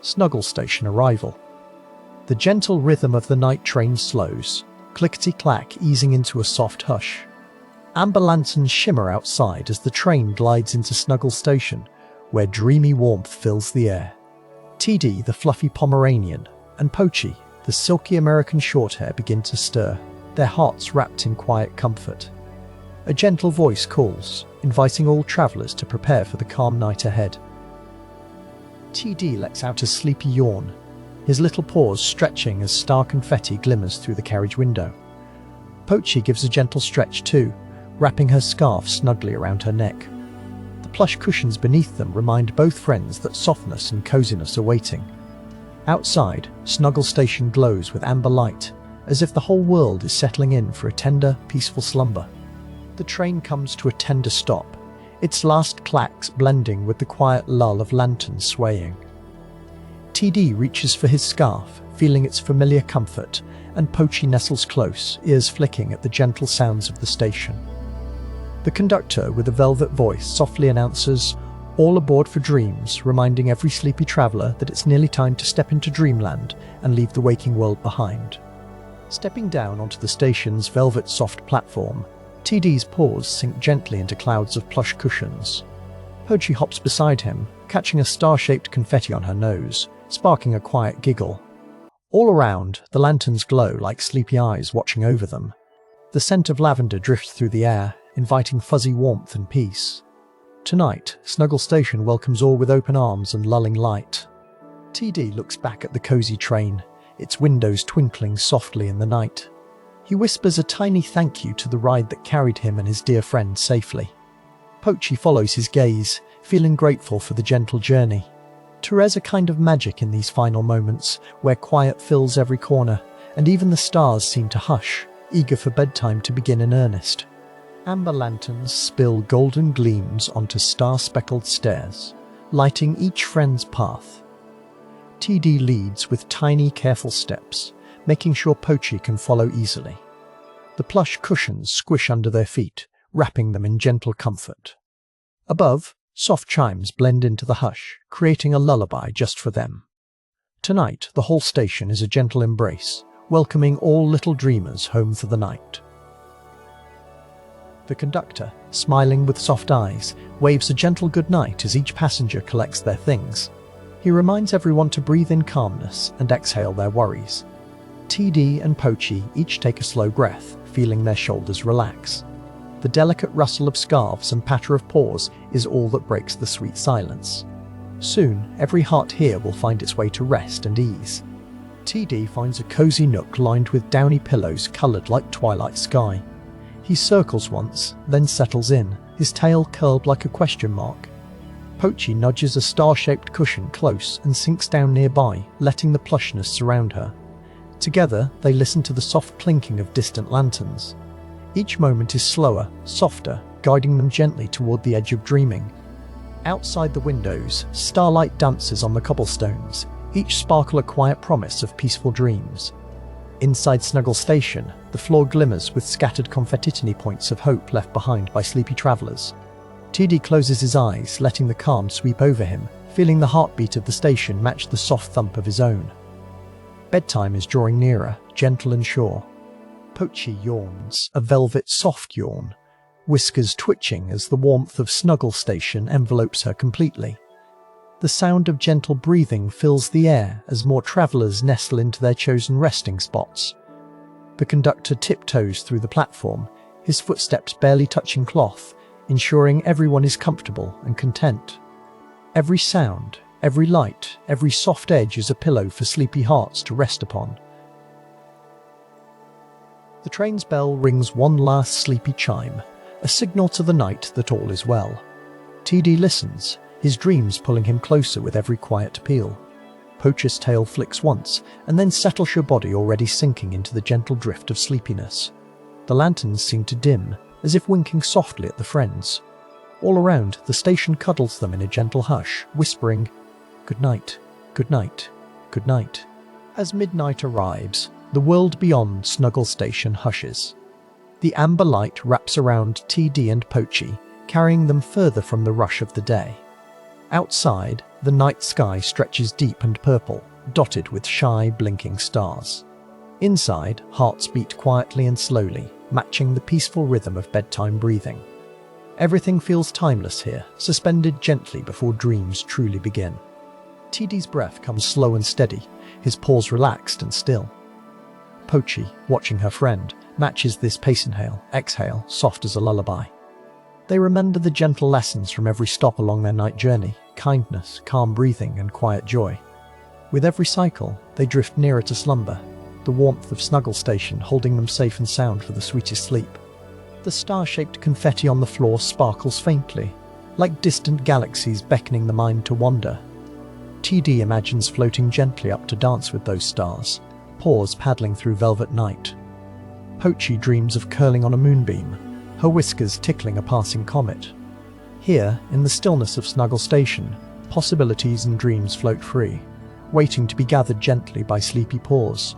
Snuggle Station Arrival. The gentle rhythm of the night train slows, clickety-clack easing into a soft hush. Amber lanterns shimmer outside as the train glides into Snuggle Station, where dreamy warmth fills the air. TD, the fluffy Pomeranian, and Pochi, the silky American Shorthair, begin to stir, their hearts wrapped in quiet comfort. A gentle voice calls, inviting all travellers to prepare for the calm night ahead. TD lets out a sleepy yawn, his little paws stretching as star confetti glimmers through the carriage window. Pochi gives a gentle stretch too, wrapping her scarf snugly around her neck. The plush cushions beneath them remind both friends that softness and coziness are waiting. Outside, Snuggle Station glows with amber light, as if the whole world is settling in for a tender, peaceful slumber. The train comes to a tender stop, its last clacks blending with the quiet lull of lanterns swaying. TD reaches for his scarf, feeling its familiar comfort, and Pochi nestles close, ears flicking at the gentle sounds of the station. The conductor, with a velvet voice, softly announces, "All aboard for dreams," reminding every sleepy traveller that it's nearly time to step into dreamland and leave the waking world behind. Stepping down onto the station's velvet soft platform, TD's paws sink gently into clouds of plush cushions. Pochi hops beside him, catching a star-shaped confetti on her nose, sparking a quiet giggle. All around, the lanterns glow like sleepy eyes watching over them. The scent of lavender drifts through the air, inviting fuzzy warmth and peace. Tonight, Snuggle Station welcomes all with open arms and lulling light. TD looks back at the cozy train, its windows twinkling softly in the night. He whispers a tiny thank you to the ride that carried him and his dear friend safely. Pochi follows his gaze, feeling grateful for the gentle journey. There's a kind of magic in these final moments, where quiet fills every corner, and even the stars seem to hush, eager for bedtime to begin in earnest. Amber lanterns spill golden gleams onto star-speckled stairs, lighting each friend's path. TD leads with tiny, careful steps, making sure Pochi can follow easily. The plush cushions squish under their feet, wrapping them in gentle comfort. Above, soft chimes blend into the hush, creating a lullaby just for them. Tonight, the whole station is a gentle embrace, welcoming all little dreamers home for the night. The conductor, smiling with soft eyes, waves a gentle goodnight as each passenger collects their things. He reminds everyone to breathe in calmness and exhale their worries. TD and Pochi each take a slow breath, feeling their shoulders relax. The delicate rustle of scarves and patter of paws is all that breaks the sweet silence. Soon, every heart here will find its way to rest and ease. TD finds a cozy nook lined with downy pillows coloured like twilight sky. He circles once, then settles in, his tail curled like a question mark. Pochi nudges a star-shaped cushion close and sinks down nearby, letting the plushness surround her. Together, they listen to the soft clinking of distant lanterns. Each moment is slower, softer, guiding them gently toward the edge of dreaming. Outside the windows, starlight dances on the cobblestones, each sparkle a quiet promise of peaceful dreams. Inside Snuggle Station, the floor glimmers with scattered confetti points of hope left behind by sleepy travellers. TD closes his eyes, letting the calm sweep over him, feeling the heartbeat of the station match the soft thump of his own. Bedtime is drawing nearer, gentle and sure. Pochi yawns, a velvet soft yawn, whiskers twitching as the warmth of Snuggle Station envelopes her completely. The sound of gentle breathing fills the air as more travellers nestle into their chosen resting spots. The conductor tiptoes through the platform, his footsteps barely touching cloth, ensuring everyone is comfortable and content. Every sound, every light, every soft edge is a pillow for sleepy hearts to rest upon. The train's bell rings one last sleepy chime, a signal to the night that all is well. TD listens, his dreams pulling him closer with every quiet peal. Pochi's tail flicks once, and then settles her body already sinking into the gentle drift of sleepiness. The lanterns seem to dim, as if winking softly at the friends. All around, the station cuddles them in a gentle hush, whispering, "Good night, good night, good night." As midnight arrives, the world beyond Snuggle Station hushes. The amber light wraps around TD and Pochi, carrying them further from the rush of the day. Outside, the night sky stretches deep and purple, dotted with shy, blinking stars. Inside, hearts beat quietly and slowly, matching the peaceful rhythm of bedtime breathing. Everything feels timeless here, suspended gently before dreams truly begin. TD's breath comes slow and steady, his paws relaxed and still. Pochi, watching her friend, matches this pace inhale, exhale, soft as a lullaby. They remember the gentle lessons from every stop along their night journey, kindness, calm breathing, and quiet joy. With every cycle, they drift nearer to slumber, the warmth of Snuggle Station holding them safe and sound for the sweetest sleep. The star-shaped confetti on the floor sparkles faintly, like distant galaxies beckoning the mind to wander. TD imagines floating gently up to dance with those stars, paws paddling through velvet night. Pochi dreams of curling on a moonbeam, her whiskers tickling a passing comet. Here, in the stillness of Snuggle Station, possibilities and dreams float free, waiting to be gathered gently by sleepy paws.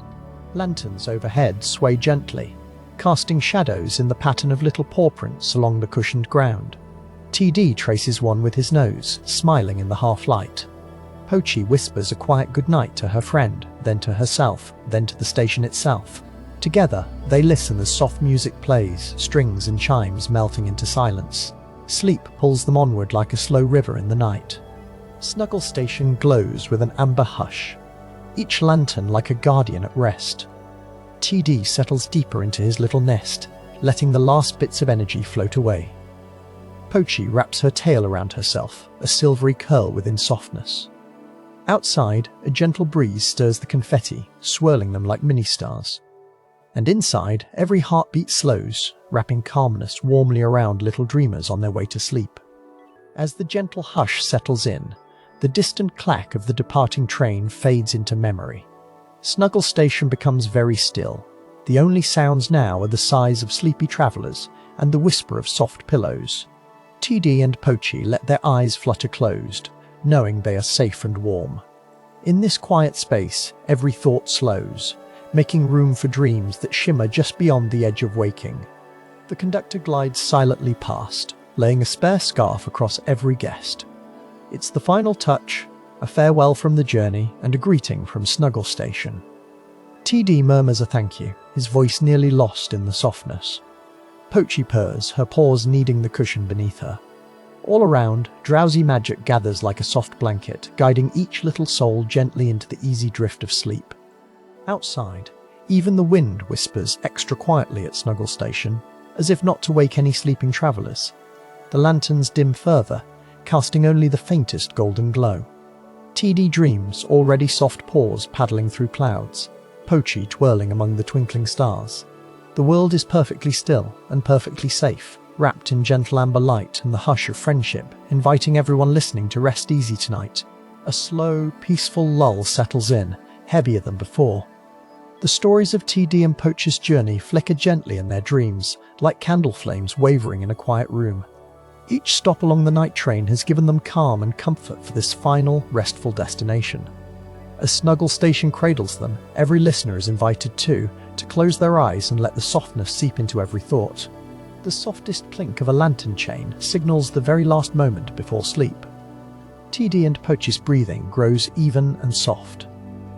Lanterns overhead sway gently, casting shadows in the pattern of little paw prints along the cushioned ground. TD traces one with his nose, smiling in the half-light. Pochi whispers a quiet goodnight to her friend, then to herself, then to the station itself. Together, they listen as soft music plays, strings and chimes melting into silence. Sleep pulls them onward like a slow river in the night. Snuggle Station glows with an amber hush, each lantern like a guardian at rest. TD settles deeper into his little nest, letting the last bits of energy float away. Pochi wraps her tail around herself, a silvery curl within softness. Outside, a gentle breeze stirs the confetti, swirling them like mini-stars. And inside, every heartbeat slows, wrapping calmness warmly around little dreamers on their way to sleep. As the gentle hush settles in, the distant clack of the departing train fades into memory. Snuggle Station becomes very still. The only sounds now are the sighs of sleepy travellers and the whisper of soft pillows. TD and Pochi let their eyes flutter closed, knowing they are safe and warm. In this quiet space, every thought slows, making room for dreams that shimmer just beyond the edge of waking. The conductor glides silently past, laying a spare scarf across every guest. It's the final touch, a farewell from the journey and a greeting from Snuggle Station. TD murmurs a thank you, his voice nearly lost in the softness. Pochi purrs, her paws kneading the cushion beneath her. All around, drowsy magic gathers like a soft blanket, guiding each little soul gently into the easy drift of sleep. Outside, even the wind whispers extra quietly at Snuggle Station, as if not to wake any sleeping travellers. The lanterns dim further, casting only the faintest golden glow. TD dreams, already soft paws paddling through clouds, Pochi twirling among the twinkling stars. The world is perfectly still and perfectly safe, wrapped in gentle amber light and the hush of friendship, inviting everyone listening to rest easy tonight. A slow, peaceful lull settles in, heavier than before. The stories of TD and Pochi's journey flicker gently in their dreams, like candle flames wavering in a quiet room. Each stop along the night train has given them calm and comfort for this final, restful destination. As Snuggle Station cradles them, every listener is invited to close their eyes and let the softness seep into every thought. The softest clink of a lantern chain signals the very last moment before sleep. TD and Pochi's breathing grows even and soft.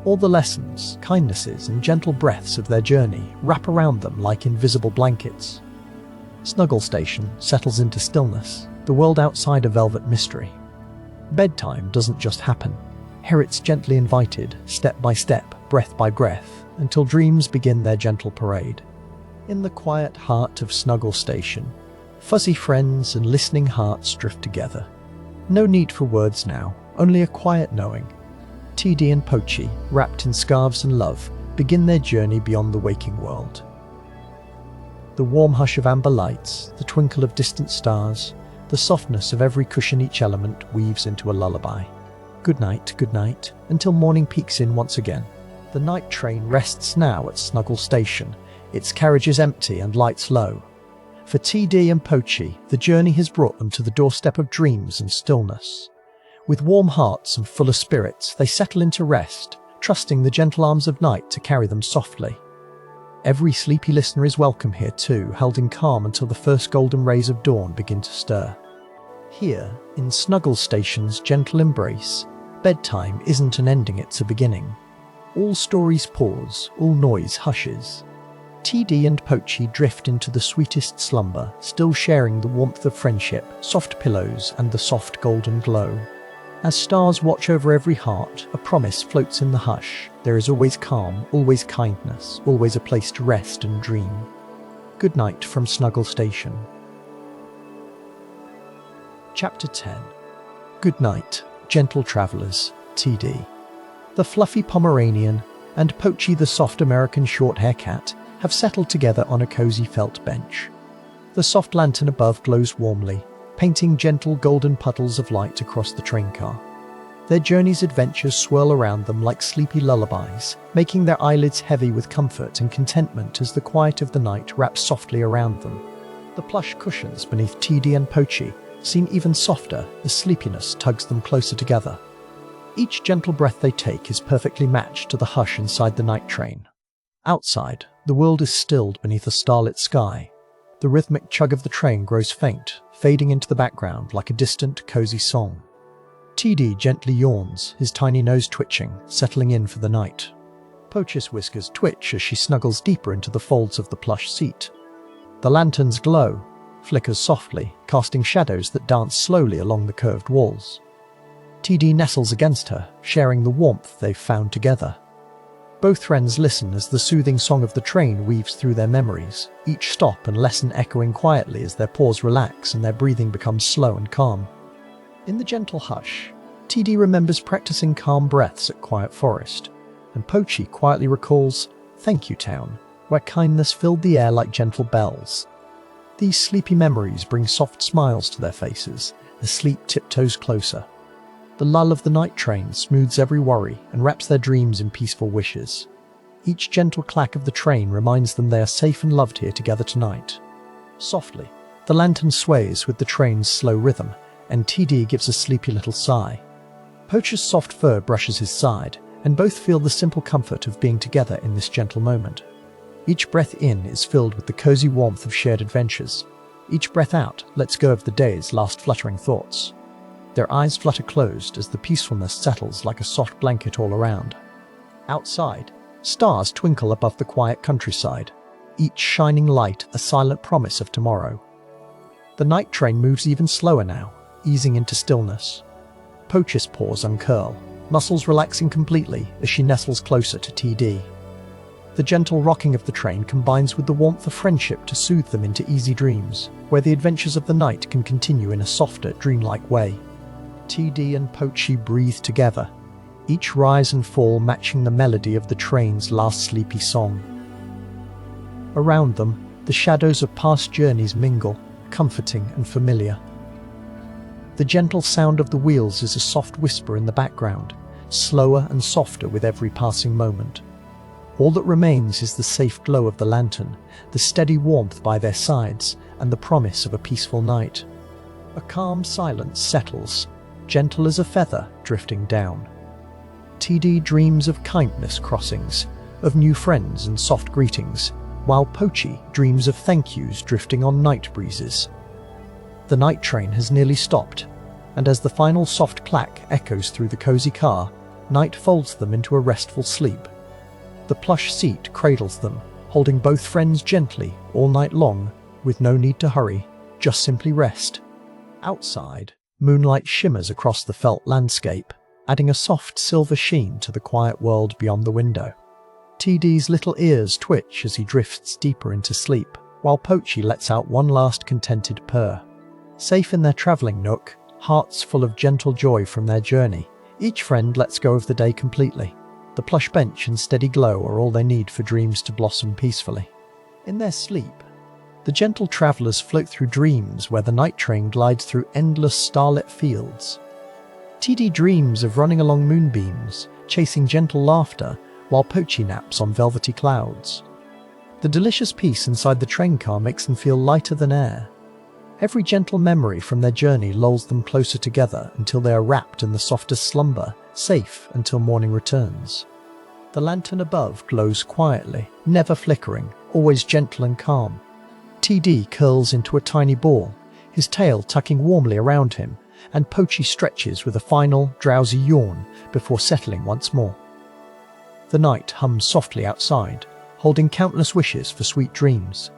All the lessons, kindnesses, and gentle breaths of their journey wrap around them like invisible blankets. Snuggle Station settles into stillness, the world outside a velvet mystery. Bedtime doesn't just happen. Here it's gently invited, step by step, breath by breath, until dreams begin their gentle parade. In the quiet heart of Snuggle Station, fuzzy friends and listening hearts drift together. No need for words now, only a quiet knowing. TD and Pochi, wrapped in scarves and love, begin their journey beyond the waking world. The warm hush of amber lights, the twinkle of distant stars, the softness of every cushion each element weaves into a lullaby. Good night, until morning peeks in once again. The night train rests now at Snuggle Station, its carriages empty and lights low. For TD and Pochi, the journey has brought them to the doorstep of dreams and stillness. With warm hearts and full of spirits, they settle into rest, trusting the gentle arms of night to carry them softly. Every sleepy listener is welcome here too, held in calm until the first golden rays of dawn begin to stir. Here, in Snuggle Station's gentle embrace, bedtime isn't an ending, it's a beginning. All stories pause, all noise hushes. TD and Pochi drift into the sweetest slumber, still sharing the warmth of friendship, soft pillows, and the soft golden glow. As stars watch over every heart, a promise floats in the hush. There is always calm, always kindness, always a place to rest and dream. Good night from Snuggle Station. Chapter 10. Good night, gentle travellers, TD. The fluffy Pomeranian and Pochi the soft American short-hair cat have settled together on a cozy felt bench. The soft lantern above glows warmly, painting gentle golden puddles of light across the train car. Their journey's adventures swirl around them like sleepy lullabies, making their eyelids heavy with comfort and contentment as the quiet of the night wraps softly around them. The plush cushions beneath TD and Pochi seem even softer as sleepiness tugs them closer together. Each gentle breath they take is perfectly matched to the hush inside the night train. Outside, the world is stilled beneath a starlit sky. The rhythmic chug of the train grows faint, fading into the background like a distant, cozy song. TD gently yawns, his tiny nose twitching, settling in for the night. Pochi's whiskers twitch as she snuggles deeper into the folds of the plush seat. The lantern's glow flickers softly, casting shadows that dance slowly along the curved walls. TD nestles against her, sharing the warmth they've found together. Both friends listen as the soothing song of the train weaves through their memories, each stop and lesson echoing quietly as their paws relax and their breathing becomes slow and calm. In the gentle hush, TD remembers practicing calm breaths at Quiet Forest, and Pochi quietly recalls Thank You Town, where kindness filled the air like gentle bells. These sleepy memories bring soft smiles to their faces as sleep tiptoes closer. The lull of the night train smooths every worry and wraps their dreams in peaceful wishes. Each gentle clack of the train reminds them they are safe and loved here together tonight. Softly, the lantern sways with the train's slow rhythm, and TD gives a sleepy little sigh. Pochi's soft fur brushes his side, and both feel the simple comfort of being together in this gentle moment. Each breath in is filled with the cozy warmth of shared adventures. Each breath out lets go of the day's last fluttering thoughts. Their eyes flutter closed as the peacefulness settles like a soft blanket all around. Outside, stars twinkle above the quiet countryside, each shining light a silent promise of tomorrow. The night train moves even slower now, easing into stillness. Pochi's paws uncurl, muscles relaxing completely as she nestles closer to TD. The gentle rocking of the train combines with the warmth of friendship to soothe them into easy dreams, where the adventures of the night can continue in a softer, dreamlike way. TD and Pochi breathe together, each rise and fall matching the melody of the train's last sleepy song. Around them, the shadows of past journeys mingle, comforting and familiar. The gentle sound of the wheels is a soft whisper in the background, slower and softer with every passing moment. All that remains is the safe glow of the lantern, the steady warmth by their sides, and the promise of a peaceful night. A calm silence settles, gentle as a feather drifting down. TD dreams of kindness crossings, of new friends and soft greetings, while Pochi dreams of thank yous drifting on night breezes. The night train has nearly stopped, and as the final soft clack echoes through the cozy car, night folds them into a restful sleep. The plush seat cradles them, holding both friends gently all night long, with no need to hurry, just simply rest. Outside, moonlight shimmers across the felt landscape, adding a soft silver sheen to the quiet world beyond the window. TD's little ears twitch as he drifts deeper into sleep, while Pochi lets out one last contented purr. Safe in their travelling nook, hearts full of gentle joy from their journey, each friend lets go of the day completely. The plush bench and steady glow are all they need for dreams to blossom peacefully. In their sleep, the gentle travellers float through dreams where the night train glides through endless starlit fields. TD dreams of running along moonbeams, chasing gentle laughter, while Pochi naps on velvety clouds. The delicious peace inside the train car makes them feel lighter than air. Every gentle memory from their journey lulls them closer together until they are wrapped in the softest slumber, safe until morning returns. The lantern above glows quietly, never flickering, always gentle and calm. TD curls into a tiny ball, his tail tucking warmly around him, and Pochi stretches with a final, drowsy yawn before settling once more. The night hums softly outside, holding countless wishes for sweet dreams.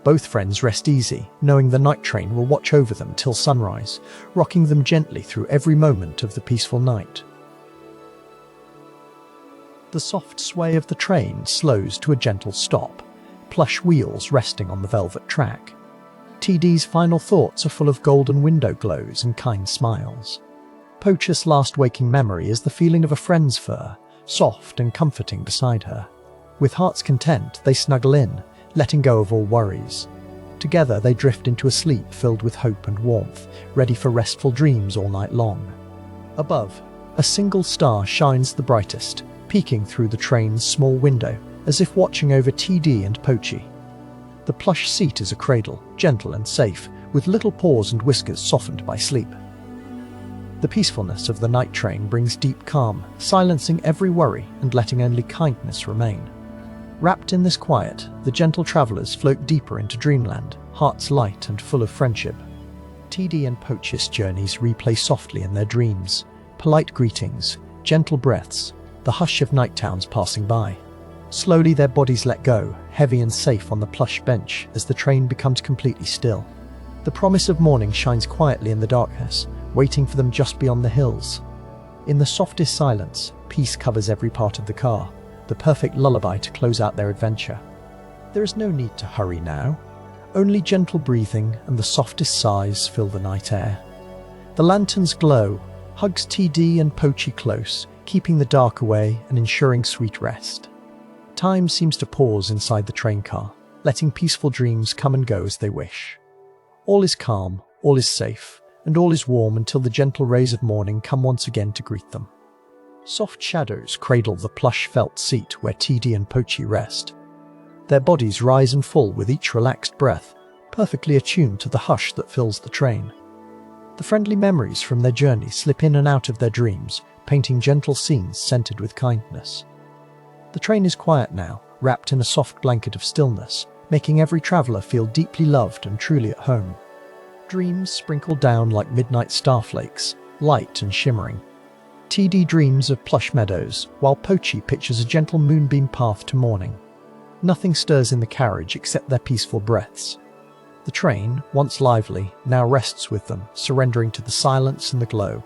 Both friends rest easy, knowing the night train will watch over them till sunrise, rocking them gently through every moment of the peaceful night. The soft sway of the train slows to a gentle stop, plush wheels resting on the velvet track. TD's final thoughts are full of golden window glows and kind smiles. Pochi's last waking memory is the feeling of a friend's fur, soft and comforting beside her. With hearts content, they snuggle in, letting go of all worries. Together they drift into a sleep filled with hope and warmth, ready for restful dreams all night long. Above, a single star shines the brightest, peeking through the train's small window, as if watching over TD and Pochi. The plush seat is a cradle, gentle and safe, with little paws and whiskers softened by sleep. The peacefulness of the night train brings deep calm, silencing every worry and letting only kindness remain. Wrapped in this quiet, the gentle travellers float deeper into dreamland, hearts light and full of friendship. TD and Pochi's journeys replay softly in their dreams, polite greetings, gentle breaths, the hush of night towns passing by. Slowly their bodies let go, heavy and safe on the plush bench as the train becomes completely still. The promise of morning shines quietly in the darkness, waiting for them just beyond the hills. In the softest silence, peace covers every part of the car, the perfect lullaby to close out their adventure. There is no need to hurry now. Only gentle breathing and the softest sighs fill the night air. The lantern's glow hugs TD and Pochi close, keeping the dark away and ensuring sweet rest. Time seems to pause inside the train car, letting peaceful dreams come and go as they wish. All is calm, all is safe, and all is warm until the gentle rays of morning come once again to greet them. Soft shadows cradle the plush felt seat where TD and Pochi rest. Their bodies rise and fall with each relaxed breath, perfectly attuned to the hush that fills the train. The friendly memories from their journey slip in and out of their dreams, painting gentle scenes scented with kindness. The train is quiet now, wrapped in a soft blanket of stillness, making every traveller feel deeply loved and truly at home. Dreams sprinkle down like midnight starflakes, light and shimmering. TD dreams of plush meadows, while Pochi pictures a gentle moonbeam path to morning. Nothing stirs in the carriage except their peaceful breaths. The train, once lively, now rests with them, surrendering to the silence and the glow.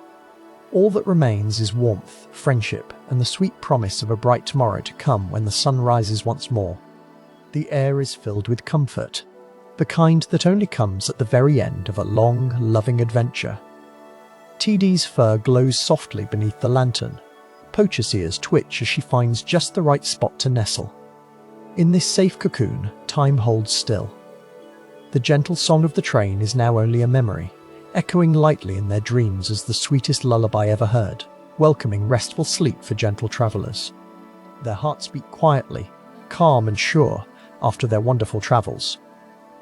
All that remains is warmth, friendship, and the sweet promise of a bright tomorrow to come when the sun rises once more. The air is filled with comfort, the kind that only comes at the very end of a long, loving adventure. TD's fur glows softly beneath the lantern. Pochi's ears twitch as she finds just the right spot to nestle. In this safe cocoon, time holds still. The gentle song of the train is now only a memory, echoing lightly in their dreams as the sweetest lullaby ever heard, welcoming restful sleep for gentle travellers. Their hearts beat quietly, calm and sure, after their wonderful travels.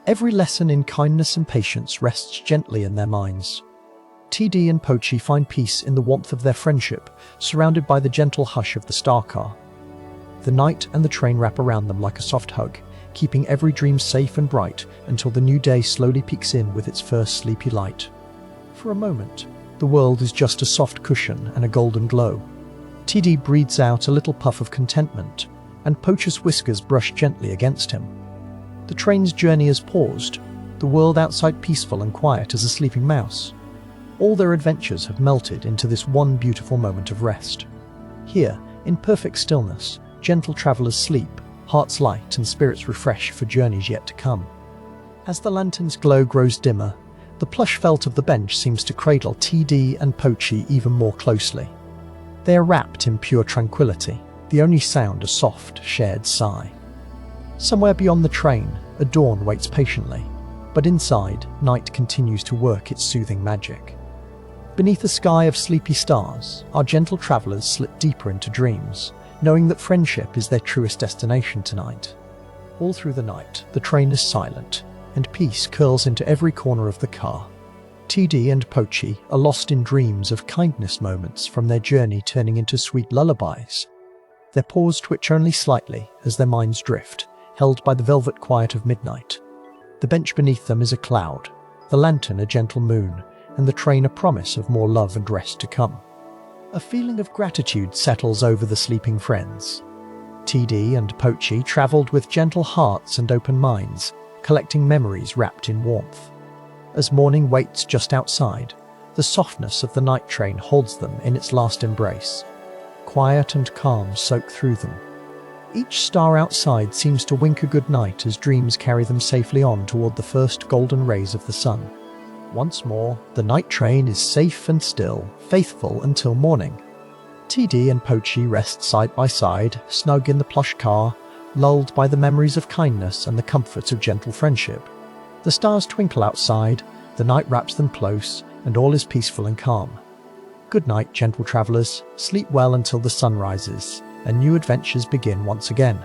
Every lesson in kindness and patience rests gently in their minds. TD and Pochi find peace in the warmth of their friendship, surrounded by the gentle hush of the star car. The night and the train wrap around them like a soft hug, keeping every dream safe and bright until the new day slowly peeks in with its first sleepy light. For a moment, the world is just a soft cushion and a golden glow. TD breathes out a little puff of contentment, and Pochi's whiskers brush gently against him. The train's journey has paused, the world outside peaceful and quiet as a sleeping mouse. All their adventures have melted into this one beautiful moment of rest. Here, in perfect stillness, gentle travellers sleep, hearts light and spirits refresh for journeys yet to come. As the lantern's glow grows dimmer, the plush felt of the bench seems to cradle TD and Pochi even more closely. They are wrapped in pure tranquility, the only sound a soft, shared sigh. Somewhere beyond the train, a dawn waits patiently, but inside, night continues to work its soothing magic. Beneath a sky of sleepy stars, our gentle travellers slip deeper into dreams, knowing that friendship is their truest destination tonight. All through the night, the train is silent, and peace curls into every corner of the car. TD and Pochi are lost in dreams of kindness moments from their journey turning into sweet lullabies. Their paws twitch only slightly as their minds drift, held by the velvet quiet of midnight. The bench beneath them is a cloud, the lantern a gentle moon, and the train a promise of more love and rest to come. A feeling of gratitude settles over the sleeping friends. TD and Pochi travelled with gentle hearts and open minds, collecting memories wrapped in warmth. As morning waits just outside, the softness of the night train holds them in its last embrace. Quiet and calm soak through them. Each star outside seems to wink a good night as dreams carry them safely on toward the first golden rays of the sun. Once more, the night train is safe and still, faithful until morning. TD and Pochi rest side by side, snug in the plush car, lulled by the memories of kindness and the comforts of gentle friendship. The stars twinkle outside, the night wraps them close, and all is peaceful and calm. Good night, gentle travellers. Sleep well until the sun rises, and new adventures begin once again.